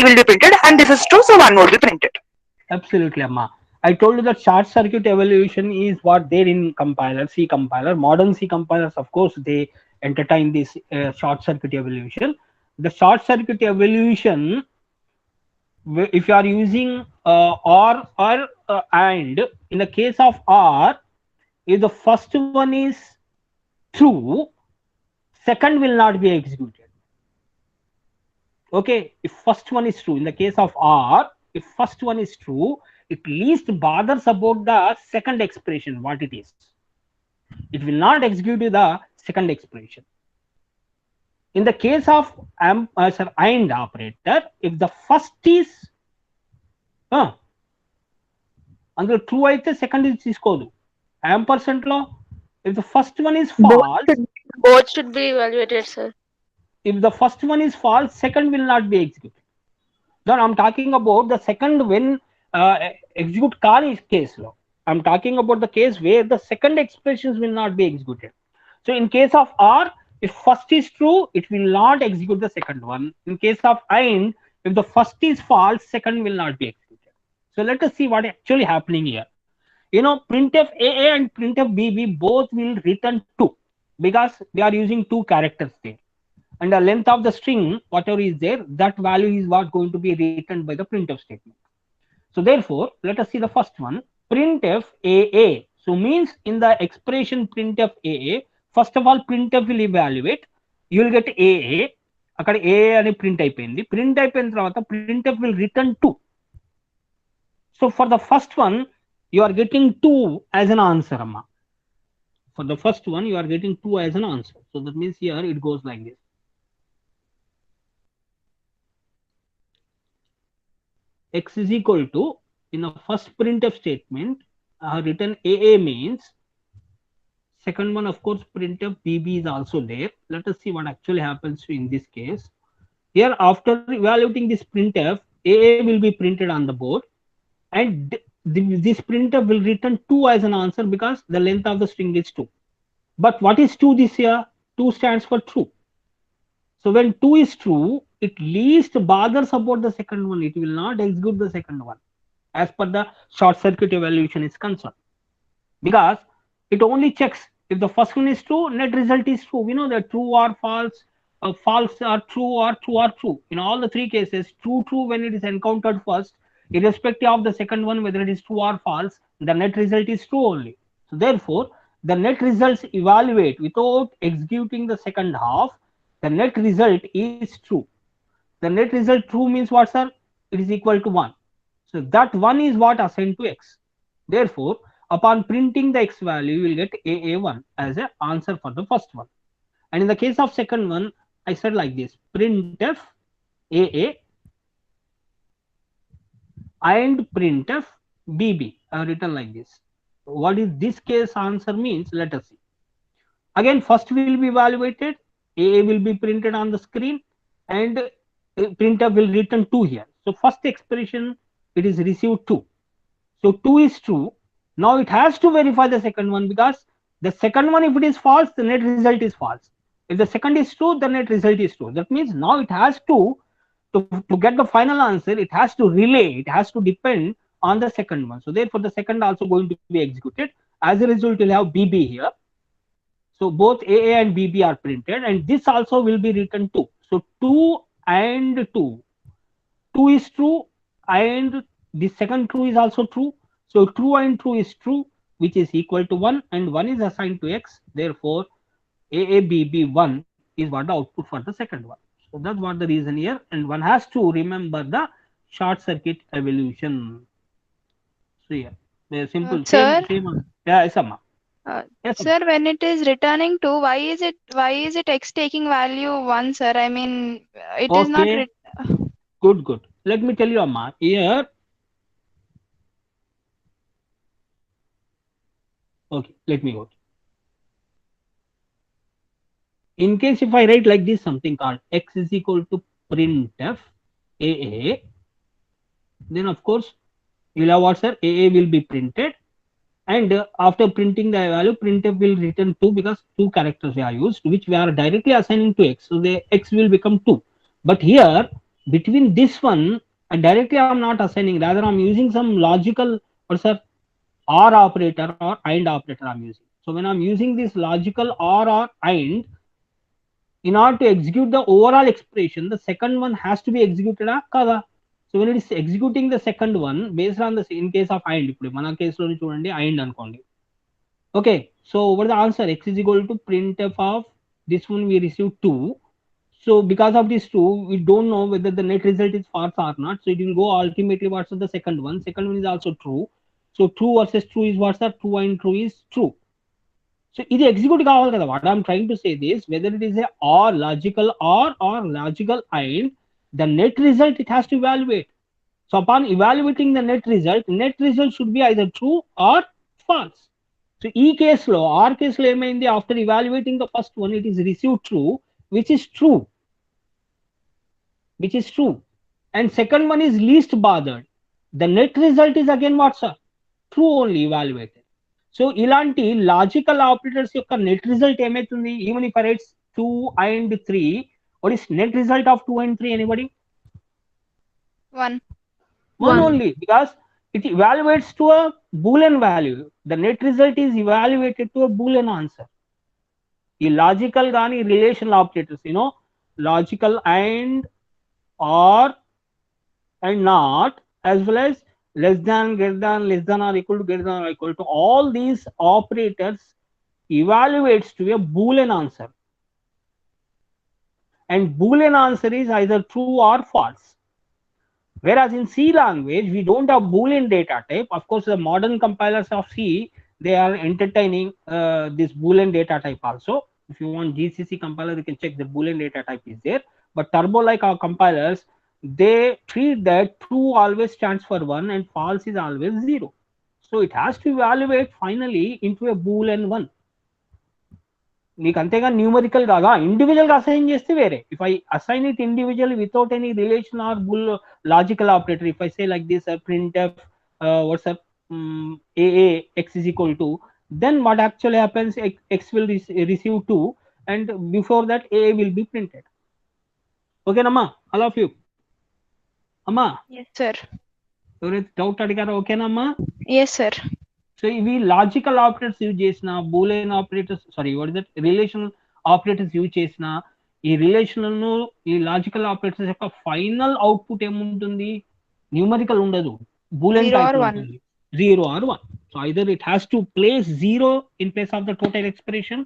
will be printed, and this is true. So one will be printed. Absolutely, Amma. I told you that short circuit evaluation is what there in compiler, C compiler. Modern C compilers, of course, they entertain this short circuit evaluation. The short circuit evaluation, if you are using OR or AND, in the case of OR, if the first one is true, second will not be executed. Okay, if first one is true, in the case of R, if first one is true, it least bothers about the second expression, what it is. It will not execute the second expression. In the case of AND operator, if the first is అందులో true అయితే second is తీసుకోదు. ampersand లో if the first one is false, Both should be evaluated, sir. if the first one is false, second will not be executed. Then I'm talking about the second when execute కాని case లో. I'm talking about the case where the second expressions will not be executed. So in case of R, if first is true, it will not execute the second one. In case of AND, if the first is false, second will not be executed. So let us see what actually happening here. You know, printf AA and printf BB both will return 2 because they are using 2 characters there. And the length of the string, whatever is there, that value is what going to be returned by the printf statement. So therefore, let us see the first one, printf AA. So means in the expression printf AA, first of all, printf will evaluate. You will get AA. అక్కడ AA అని print అయిపోయింది. Print అయిపోయిన తర్వాత printf will return 2. So for the first one, you are getting 2 as an answer, Amma. For the first one, you are getting 2 as an answer. So that means here it goes like this. X is equal to, in the first printf statement, written AA means, second one, of course, printf BB is also there. Let us see what actually happens in this case. Here, after evaluating this printf, AA will be printed on the board, and this printf will return 2 as an answer because the length of the string is 2. But what is 2 this here? 2 stands for true. So when 2 is true, it least bothers about the second one. It will not execute the second one as per the short circuit evaluation is concerned, because it only checks if the first one is true, net result is true. We know that true or false, false or true or true or true. In all the 3 cases, true when it is encountered first, irrespective of the second one, whether it is true or false, the net result is true only. So therefore, the net results evaluate without executing the second half. The net result is true. The net result true means what, sir? It is equal to 1. So that 1 is what assigned to X. Therefore, upon printing the X value, you will get AA1 as an answer for the first one. And in the case of second one, I said like this, printf AA and printf BB are written like this. What is this case answer means? Let us see. Again, first will be evaluated, AA will be printed on the screen, and printf will return 2 here. So first expression, it is received 2. So 2 is true. Now it has to verify the second one, because the second one, if it is false, the net result is false. If the second is true, the net result is true. That means now it has to get the final answer, it has to relay, it has to depend on the second one. So therefore, the second also going to be executed. As a result, you'll have BB here. So both AA and BB are printed, and this also will be written 2. So 2 and 2. 2 is true, and the second true is also true. So true and true is true, which is equal to 1, and 1 is assigned to X. Therefore, AABB1 is what the output for the second one. So that's what the reason here, and one has to remember the short circuit evolution. So yeah, the simple Sir? same. Yeah, yes, Amma. Yes, Amma. Sir, when it is returning 2, why is it X taking value 1, sir? I mean, it is not. Okay. Good. Let me tell you, Amma. Here. Okay, let me go. In case if I write like this, something called X is equal to printf AA, then of course you'll have what, sir? AA will be printed, and after printing the value, printf will return 2 because 2 characters are used, which we are directly assigning to X. So the X will become 2. But here, between this one, directly I am not assigning, rather I am using some logical, or sir, OR operator or AND operator I am using. So when I am using this logical OR or AND, in order to execute the overall expression, the second one has to be executed kada. So when it is executing the second one, based on the, in case of AND, ఇప్పుడు మన కేసులో చూడండి AND అనుకోండి. Okay, So what is the answer? X is equal to printf of this one we receive 2. So because of this 2, we don't know whether the net result is false or not. So it will go ultimately what's the second one. Second one is also true. So true versus true is what's the true and true is true. So ఇది execute కావాలి కదా. What I'm trying to say is whether it is a or logical or logical and the net result it has to evaluate. So upon evaluating the net result should be either true or false. So ఈ కేసులో are కేసులో ఏమైంది, after evaluating the first one it is received true, which is true, and second one is least bothered. The net result is again what's up? True only evaluated. So ఇలాంటి logical operators యొక్క net result ఏమైతుంది? Even if I right 2 and 3, what is net result of 2 and 3? Anybody? 1. One only, because it evaluates to a boolean value. The net result is evaluated to a boolean answer. ఈ logical కానీ relational operators, logical and or and not, as well as less than, greater than, less than or equal to, greater than or equal to, all these operators evaluates to a boolean answer, and boolean answer is either true or false. Whereas in C language we don't have boolean data type. Of course the modern compilers of C, they are entertaining this boolean data type also. If you want GCC compiler, you can check the boolean data type is there, but turbo like our compilers, they treat that true always stands for 1 and false is always 0. So it has to evaluate finally into a boolean 1. నీకు అంతేగా numerical కాగా individual గా assign చేస్తే వేరే. If I assign it individual without any relation or bool logical operator, if I say like this printf what's up aa x is equal to, then what actually happens, x will receive 2 and before that a will be printed. Okay namma, all of you? అమ్మా Yes, sir. ఎవరైతే doubt అడిగారో ఓకేనా అమ్మా? Yes, sir. So ఇవి logical operators use చేసిన, Boolean operators, sorry what is that, relational operators use చేసిన, ఈ relational ఈ logical operators యొక్క ఫైనల్ అవుట్పుట్ ఏముంటుంది? న్యూమరికల్ ఉండదు, బూలియన్ టైప్ ఉంటుంది, 0 or 1. So either it has to place 0 in place of the total expression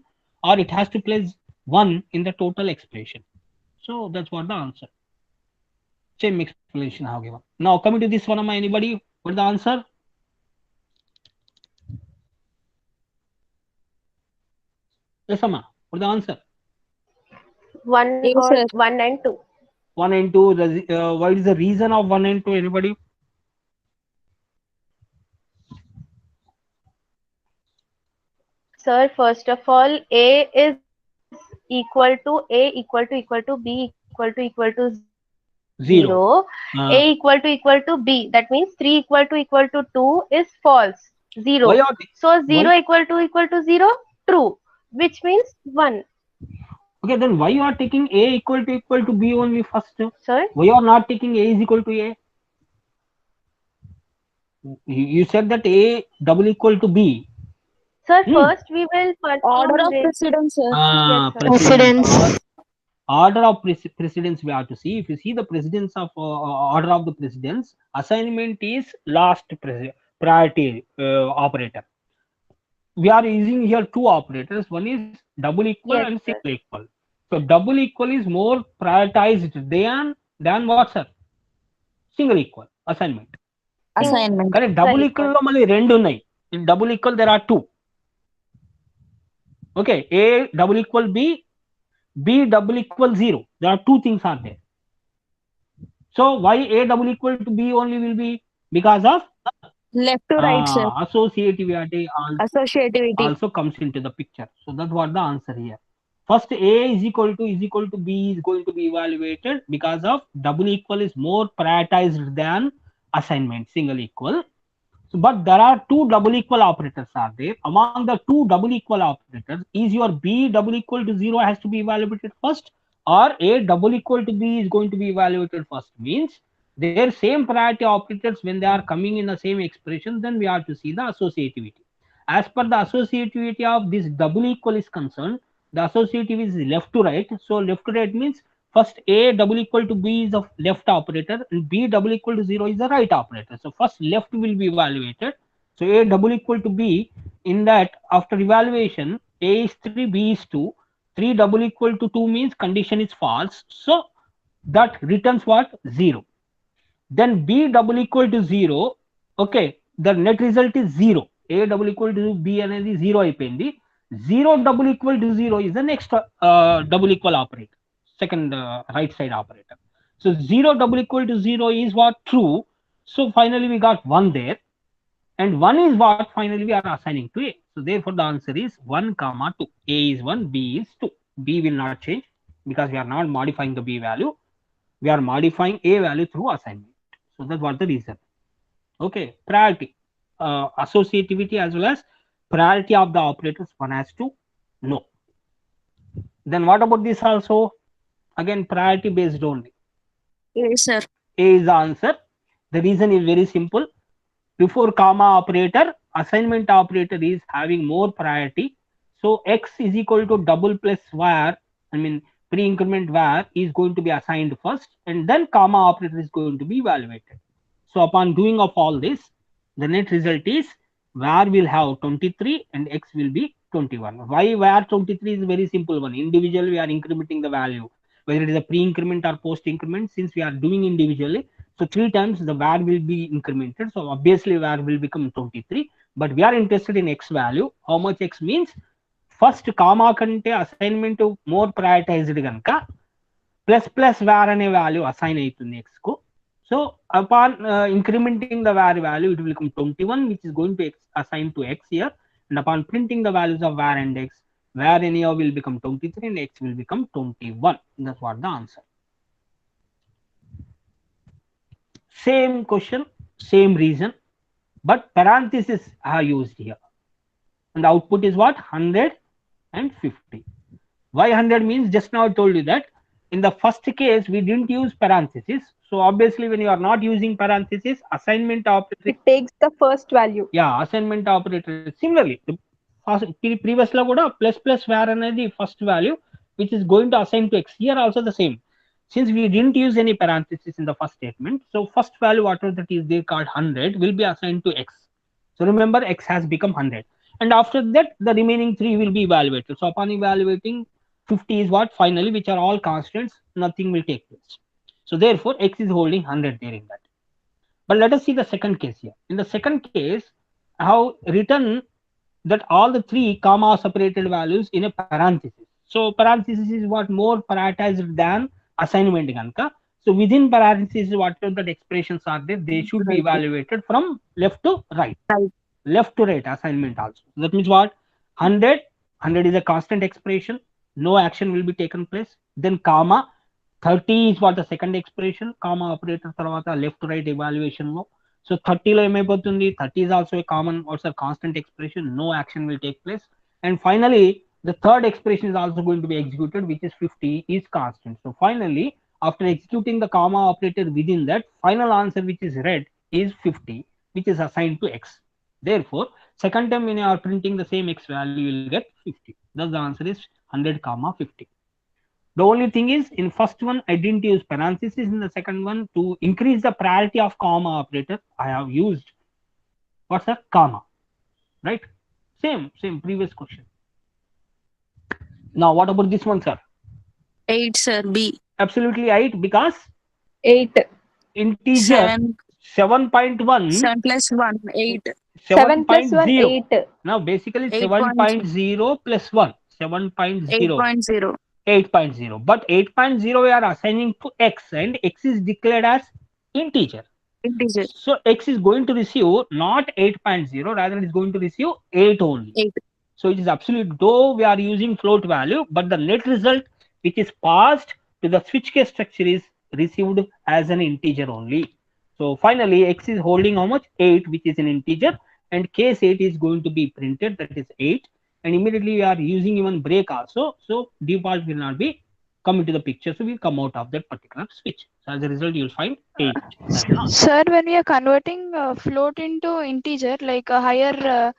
or it has to place 1 in the total expression. So that's what the answer. Same explanation I have given. Now coming to this one, anybody, what is the answer? Yes, Amma, what is the answer? 1 Yes, or sir. 1 and 2. 1 and 2. What is the reason of 1 and 2? Anybody? Sir, first of all, A is equal to B equal to 0. A equal to B. That means 3 equal to 2 is false. 0. Why are they- So 0 equal to 0, true, which means 1. Okay, then why you are taking A equal to B only first? Sir, Why you are not taking A is equal to A? You said that A double equal to B. sir, first we will perform Order of this. precedence, sir. Yes, sir. Precedence. Order of precedence we have to see. If you see the precedence of order of the precedence, assignment is last priority operator. We are using here two operators. One is double equal Yes, and sir. single equal. So double equal is more prioritized than what, sir? Single equal assignment. Assignment. Correct. Double equal లో మళ్ళీ రెండు ఉన్నాయి. In double equal there are two. Okay, A double equal B, B double equal 0. There are two things are there. So why A double equal to B only will be? Because of Left to right, sir. associativity Associativity. also comes into the picture. So that's what the answer here. First A is equal to B is going to be evaluated because of double equal is more prioritized than assignment single equal. So, but there are two double equal operators are there. Among the two double equal operators, is your B double equal to 0 has to be evaluated first, or A double equal to B is going to be evaluated first? Means their same priority operators, when they are coming in the same expression, then we have to see the associativity. As per the associativity of this double equal is concerned, the associativity is left to right. So left to right means first A double equal to B is the left operator and B double equal to 0 is the right operator. So first left will be evaluated. So A double equal to B in that after evaluation, A is 3, B is 2, 3 double equal to 2 means condition is false. So that returns what? 0. Then B double equal to 0. Okay, the net result is 0. A double equal to B అనేది 0 అయిపోయింది. 0 double equal to 0 is the next double equal operator, second right side operator. So 0 double equal to 0 is what? True. So finally we got 1 there, and 1 is what finally we are assigning to A. So therefore the answer is 1 comma 2. A is 1, B is 2. B will not change because we are not modifying the B value. We are modifying A value through assignment. So that's what the reason. Okay, priority, associativity as well as priority of the operators one has to know. Then what about this also? Again, priority based only. Yes, sir. A is the answer. The reason is very simple. Before comma operator, assignment operator is having more priority. So X is equal to double plus var, pre-increment var is going to be assigned first, and then comma operator is going to be evaluated. So upon doing of all this, the net result is var will have 23 and X will be 21. Why var 23 is a very simple one. Individually we are incrementing the value, whether it is a pre-increment or post-increment. Since we are doing individually, so 3 times the var will be incremented. So obviously var will become 23, but we are interested in X value. How much X means? First comma kante assignment more prioritized ganaka plus var ane value assign aitundi X ku. So upon incrementing the var value, it will become 21, which is going to assign to X here. And upon printing the values of var and X, var anyhow will become 23 and X will become 21. That's what the answer. Same question, same reason, but parentheses are used here. And the output is what? 100 and 50. Why 100 means? Just now I told you that in the first case we didn't use parentheses. So obviously when you are not using parentheses, assignment operator, it takes the first value. Yeah, assignment operator. Similarly, previous la kuda plus var anedi first value, which is going to assign to X. Here also the same. Since we didn't use any parentheses in the first statement, so first value whatever that is there called 100 will be assigned to X. So remember, X has become 100, and after that the remaining 3 will be evaluated. So upon evaluating, 50 is what finally, which are all constants, nothing will take place. So therefore X is holding 100 there in that. But let us see the second case here. In the second case, I have written that all the 3 comma separated values in a parenthesis. So parenthesis is what more prioritized than assignment ganka. So within parentheses, whatever the expressions are there, they should be evaluated from left to right. Left to right assignment also. That means what? 100 is a constant expression, no action will be taken place. Then comma 30 is what the second expression, comma operator tarvata left to right evaluation lo. So 30 lo emayipotundi, 30 is also a common, also a constant expression, no action will take place. And finally the third expression is also going to be executed, which is 50 is constant. So finally, after executing the comma operator within that, final answer which is read is 50, which is assigned to X. Therefore, second time when you are printing the same X value, you will get 50. Thus the answer is 100 comma 50. The only thing is, in first one I didn't use parentheses. In the second one, to increase the priority of comma operator, I have used what's a comma, right? Same previous question. Now what about this one, sir? 8, sir. B. Absolutely 8, because 8. integer 7.1. 7 plus 1, 8. 7 plus 1, 8. Now basically 8.0. 7.0 plus 1. 7.0. 8.0. 8.0. But 8.0 we are assigning to X, and X is declared as integer. Integer. So X is going to receive not 8.0, rather it is going to receive 8 only. 8. So it is absolute, though we are using float value, but the net result which is passed to the switch case structure is received as an integer only. So finally X is holding how much? 8, which is an integer, and case 8 is going to be printed, that is 8, and immediately we are using even break also. So default will not be come into the picture, so we come out of that particular switch. So as a result, you will find 8. Sir, when we are converting float into integer, like a higher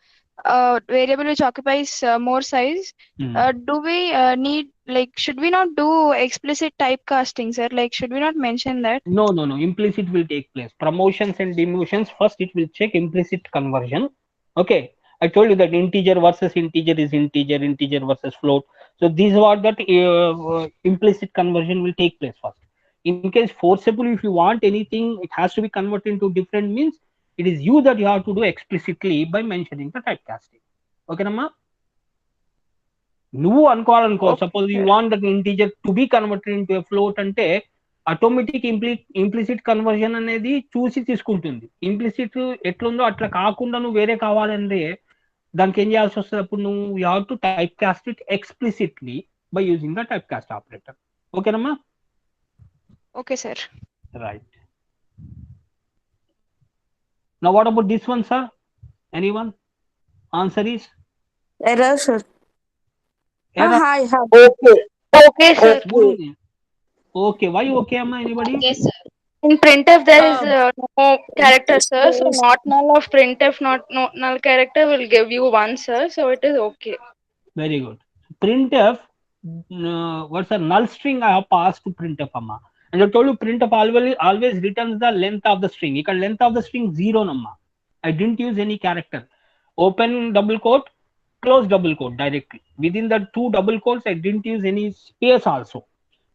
variable which occupies more size, do we need, like, should we not do explicit typecasting, sir? Like, should we not mention that? No. Implicit will take place. Promotions and demotions, first it will check implicit conversion. Okay. I told you that integer versus integer is integer, integer versus float. So these are that implicit conversion will take place first. In case forcible, if you want anything, it has to be converted into different means. It is you that you have to do explicitly by mentioning the typecasting. Okay, Namma? నువ్వు అనుకోవాలనుకో suppose you want that integer to be converted into float అంటే automatic implicit conversion అనేది చూసి తీసుకుంటుంది. Implicit ఎట్లుందో అట్లా కాకుండా నువ్వు వేరే కావాలంటే దానికి ఏం చేయాల్సి వస్తుంది, అప్పుడు నువ్వు you have to type cast it explicitly by using the type cast operator. ఓకేనమ్మా? Okay, sir. Right. Now what about this one, sir? Anyone? Answer is Error, sir. error. Hi. Okay, sir. Okay, why okay, amma? Anybody? Yes, sir. In printf there is no character, sir. So not null of printf, no null character will give you 1, sir. So it is okay. Very good. Printf, what's a null string I have passed to printf, amma. And I told you printf always returns the length of the string. You can length of the string 0, namma. I didn't use any character. Open double quote, close double quote directly. Within the 2 double quotes, I didn't use any space also.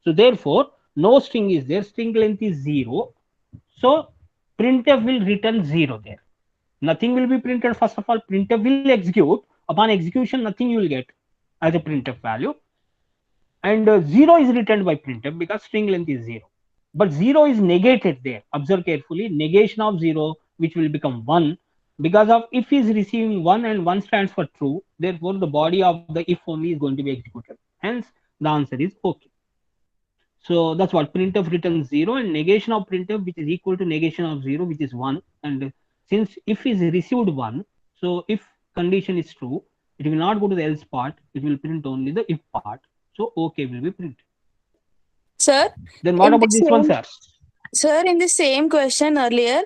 So therefore, no string is there. String length is 0. So printf will return 0 there. Nothing will be printed. First of all, printf will execute. Upon execution, nothing you will get as a printf value. And 0 is returned by printf because string length is 0. But 0 is negated there. Observe carefully. Negation of 0, which will become 1. Because of if is receiving 1 and 1 stands for true, therefore the body of the if only is going to be executed. Hence, the answer is okay. So that's what printf returns 0 and negation of printf, which is equal to negation of 0, which is 1. And since if is received 1, so if condition is true, it will not go to the else part. It will print only the if part. So okay will be printed. Sir, Then what in about the this one, sir? Sir, in the same question earlier,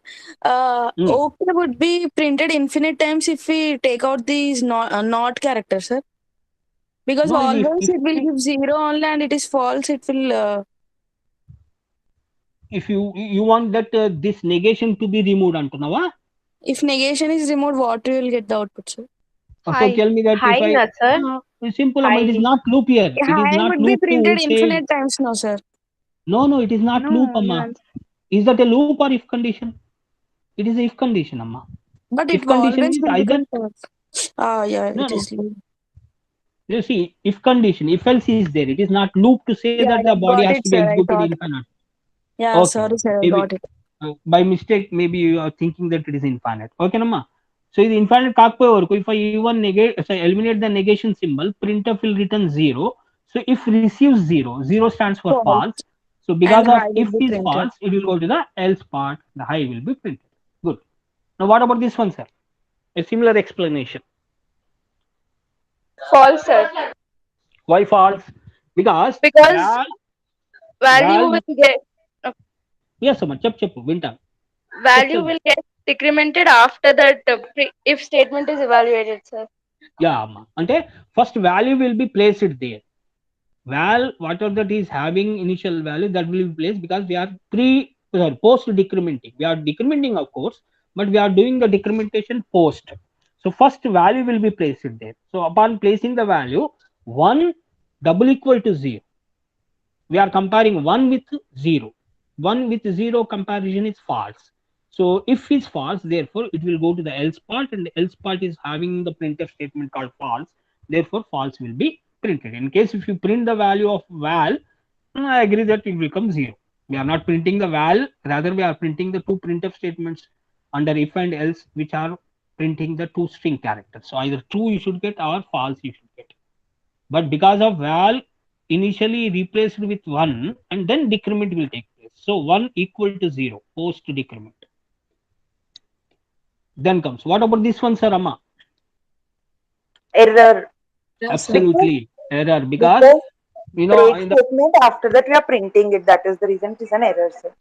okay would be printed infinite times if we take out these not character, sir. Because No, always if it will give 0 only and it is false. It will. If you want that this negation to be removed, Antonava. If negation is removed, what you will get the output, sir? So tell me that Hi, if I sir. it's simple, Hi. it is not loop here. It is Hi not would be loop to printed say infinite times, no, sir. no, it is not No, loop, amma. no. Is that a loop or if condition? It is a if condition, amma. But If it condition always is will either become false. Yeah, no, it is. you see, if condition, if else is there, it is not loop to say Yeah, that the I body got has it, to be sir. I executed thought. infinite. Yeah, Okay. sorry, sir. I Maybe, got it. by mistake, maybe you are thinking that it is infinite. Okay, namma. So ఇది infinite కాకపోయే వరకు if I even negate, so eliminate the negation symbol, printf will return 0. So if receives 0, 0 stands for False. false. So because And of high will if be is printed. false, it will go to the else part. The high will be printed. Good. Now what about this one, sir? A similar explanation. False, sir. Why false? Because Value will get yes, amma, చెప్పు వింటాను. value will get decremented after that if statement is evaluated, sir. Yeah, amma. Ante first value will be placed there. Whatever that is having initial value, that will be placed because we are post decrementing. We are decrementing, of course, but we are doing the decrementation post. So first value will be placed there. So upon placing the value, 1 double equal to 0. We are comparing 1 with 0. 1 with 0 comparison is false. So if it's false, therefore it will go to the else part, and the else part is having the printf statement called false. Therefore, false will be printed. In case if you print the value of val, I agree that it will become 0. We are not printing the val, rather we are printing the 2 printf statements under if and else, which are printing the 2 string characters. So either true you should get or false you should get. But because of val initially replaced with 1 and then decrement will take place. So 1 equal to 0 post decrement. Then comes, what about this one, sir, Amma? Error. Absolutely error, because you know break statement after that we are printing it. That is the reason it is an error, sir.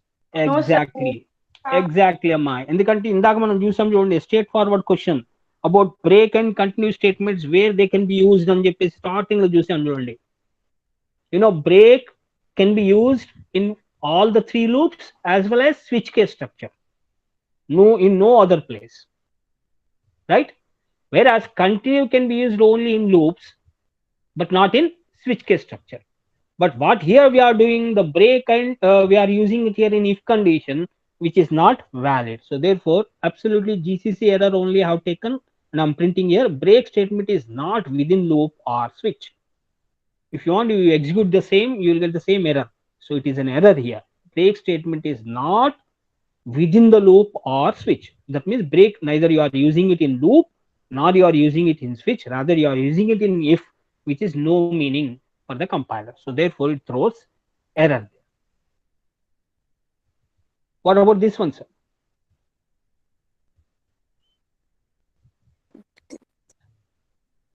Exactly అమ్మా. ఎందుకంటే ఇందాక మనం చూసాం చూడండి, straight forward question about break and continue statements where they can be used అని చెప్పేసి starting లో చూసాం చూడండి. Break can be used in all the 3 loops as well as switch case structure. In no other place, right? Whereas continue can be used only in loops, but not in switch case structure. But what here we are doing, the break, and we are using it here in if condition, which is not valid. So therefore, absolutely GCC error only have taken, and I'm printing here break statement is not within loop or switch. If you want to execute the same, you will get the same error. So it is an error here. Break statement is not within the loop or switch. That means break, neither you are using it in loop nor you are using it in switch, rather you are using it in if, which is no meaning for the compiler. So therefore it throws error. What about this one, sir?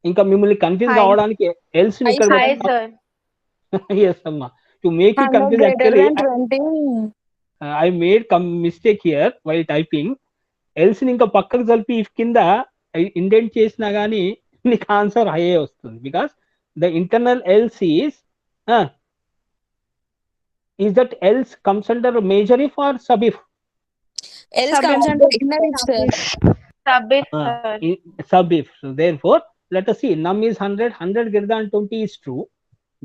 ఇంకా మిమ్మల్ని confuse Hi. కావడానికి else Hi, ఇక్కడ Hi, sir. yes అమ్మా, to make you 100 confuse greater actually than 20. I made mistake here while typing. Else ని ఇంకా పక్కకు జరిపి if కింద ఇండెంట్ చేసినా గానీ నీకు ఆన్సర్ హై వస్తుంది, because the internal else is that else comes under major if or sub if? Else Sub comes if. under inner if, sir. Sub if, sir. Sub if. So therefore, let us see, num is 100, 100 greater than 20 is true.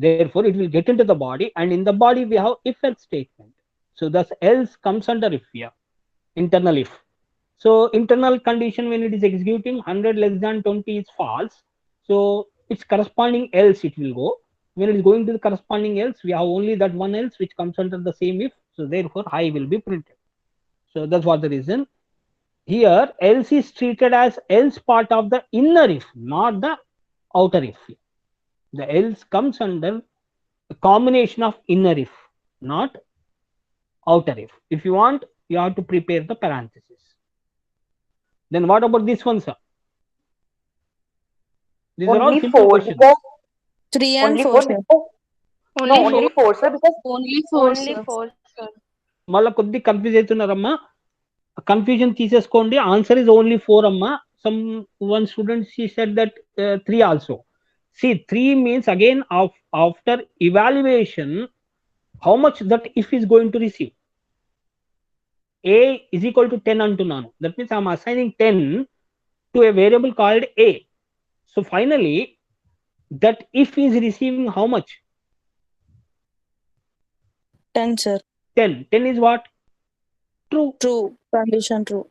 Therefore, it will get into the body, and in the body we have if else statement. So thus else comes under if here, internal if. So internal condition when it is executing 100 less than 20 is false. So its corresponding else it will go. When it is going to the corresponding else, we have only that one else which comes under the same if. So therefore high will be printed. So that's what the reason. Here else is treated as else part of the inner if, not the outer if. The else comes under a combination of inner if, not outer if. If you want, you have to prepare the parenthesis. Then what about this one, sir? These are all Only simple 4 questions. because 3 and only 4, 4. sir. No, only 4, sir, because Only four, Only sir. 4, sir. మళ్ళీ కొద్ది confuse అవుతున్నారమ్మా, confusion తీసేసుకోండి. Answer is only 4 అమ్మా. Some one student she said that 3 also. See, 3 means again after evaluation how much that if is going to receive. A is equal to 10 antunnanu. That means I am assigning 10 to a variable called A. So finally that if is receiving how much? 10, sir. 10. 10 is what? True. True. Condition true.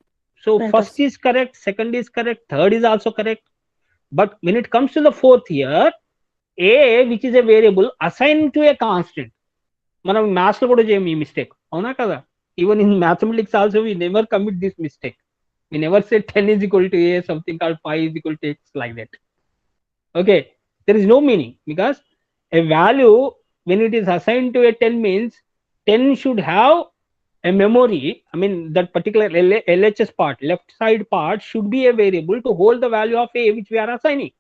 So Print first is correct, second is correct, third is also correct. But when it comes to the fourth here, A, which is a variable, assigned to a constant. మనం maths లో కూడా చేయం ఈ mistake, అవునా కదా? Even in mathematics also we never commit this mistake. We never say 10 is equal to A, something called 5 is equal to X, like that. Okay, there is no meaning, because a value when it is assigned to a 10 means 10 should have a memory. I mean that particular LHS part, left side part, should be a variable to hold the value of A which we are assigning.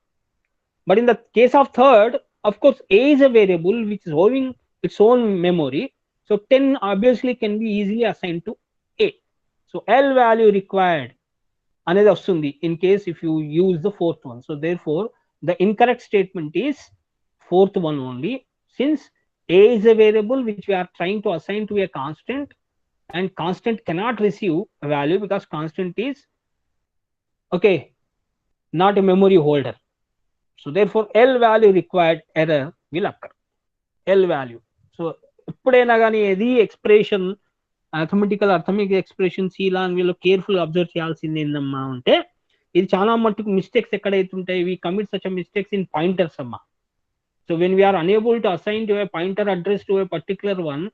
But in the case of third, of course A is a variable which is holding its own memory. So 10 obviously can be easily assigned to A. So L value required అనేది వస్తుంది in case if you use the fourth one. So therefore the incorrect statement is fourth one only, since A is a variable which we are trying to assign to a constant, and constant cannot receive a value because constant is okay, not a memory holder. So therefore L value required error will occur. L value. So ఎప్పుడైనా కానీ ఏది expression arithmetic expressions ఇలా వీళ్ళు careful observe చేయాల్సింది ఏందమ్మా అంటే, ఇది చాలా మట్టుకు మిస్టేక్స్ ఎక్కడైతే ఉంటాయి, we commit such mistakes in pointers అమ్మా. So when we are unable to assign to a pointer address to a particular one,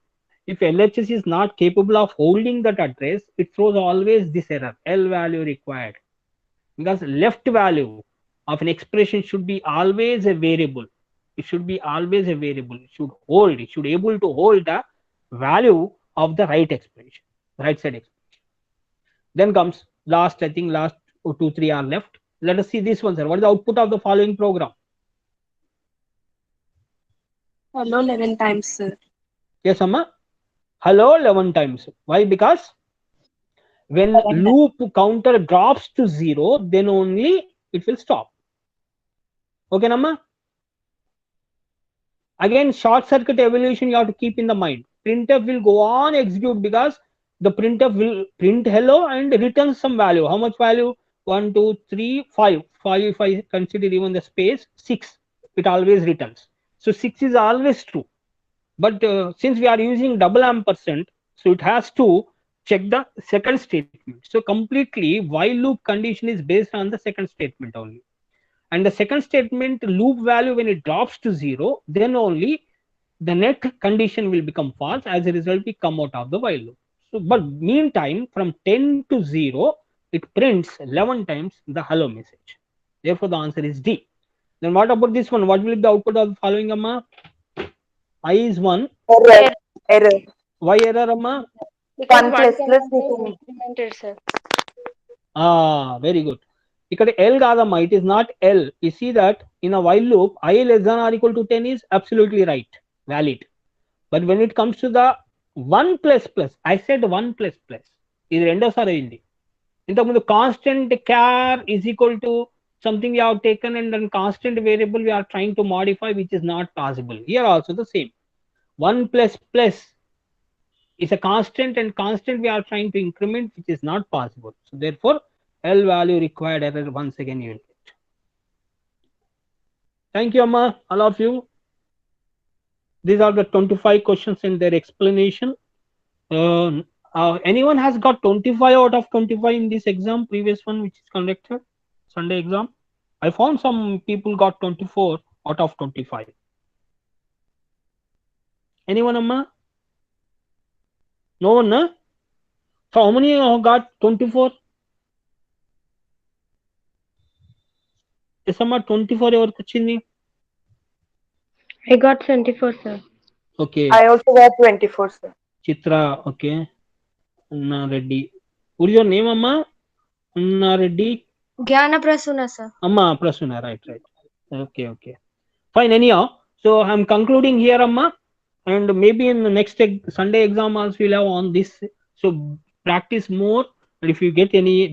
if LHS is not capable of holding that address, it throws always this error, L value required, because left value of an expression should be always a variable. It should be always a variable. It should hold, it should able to hold the value of the right expression, right side expression. Then comes last, I think last 2-3 are left. Let us see this one, sir. What is the output of the following program? Hello 11 times, sir. Yes, Amma. Hello 11 times. Why? Because when loop counter drops to 0, then only it will stop. Okay, Amma? Again, short circuit evaluation you have to keep in the mind. Printf will go on execute because the printf will print hello and return some value. How much value? 1, 2, 3, 5. 5, if I consider even the space 6, it always returns. So 6 is always true. But since we are using double ampersand, so it has to check the second statement. So completely while loop condition is based on the second statement only. And the second statement loop value, when it drops to 0, then only the net condition will become false. As a result, we come out of the while loop. So, but meantime, from 10 to 0, it prints 11 times the hello message. Therefore, the answer is D. Then what about this one? What will be the output of the following, Amma? I is 1. Error. Why error, Amma? Because 1 plus plus incremented, sir. Ah, very good. Because L gadamma, it is not L. You see that in a while loop, I less than or equal to 10 is absolutely right, valid. But when it comes to the 1 plus plus, I said 1 plus plus. Is రెండోసారి అయింది. ఇంతకుముందు constant char is equal to something we have taken, and then constant variable we are trying to modify, which is not possible. Here also the same. 1 plus plus is a constant, and constant we are trying to increment, which is not possible. So therefore, L value required error once again you will get. Thank you, Amma, all of you. These are the 25 questions and their explanation. Anyone has got 25 out of 25 in this exam, previous one which is conducted, Sunday exam? I found some people got 24 out of 25. Anyone, Amma? No one, no? So how many got 24? Yes, Amma, 24 ఎవరికి వచ్చింది? I got 24, sir. Okay. I also got 24, sir. Chitra, okay. Anna Reddy. What is your name, Amma? Anna Reddy. Jnana Prasuna, sir. Amma Prasuna, right. Okay. Fine, anyhow. So I'm concluding here, Amma. And maybe in the next Sunday exam also we'll have on this. So practice more. And if you get any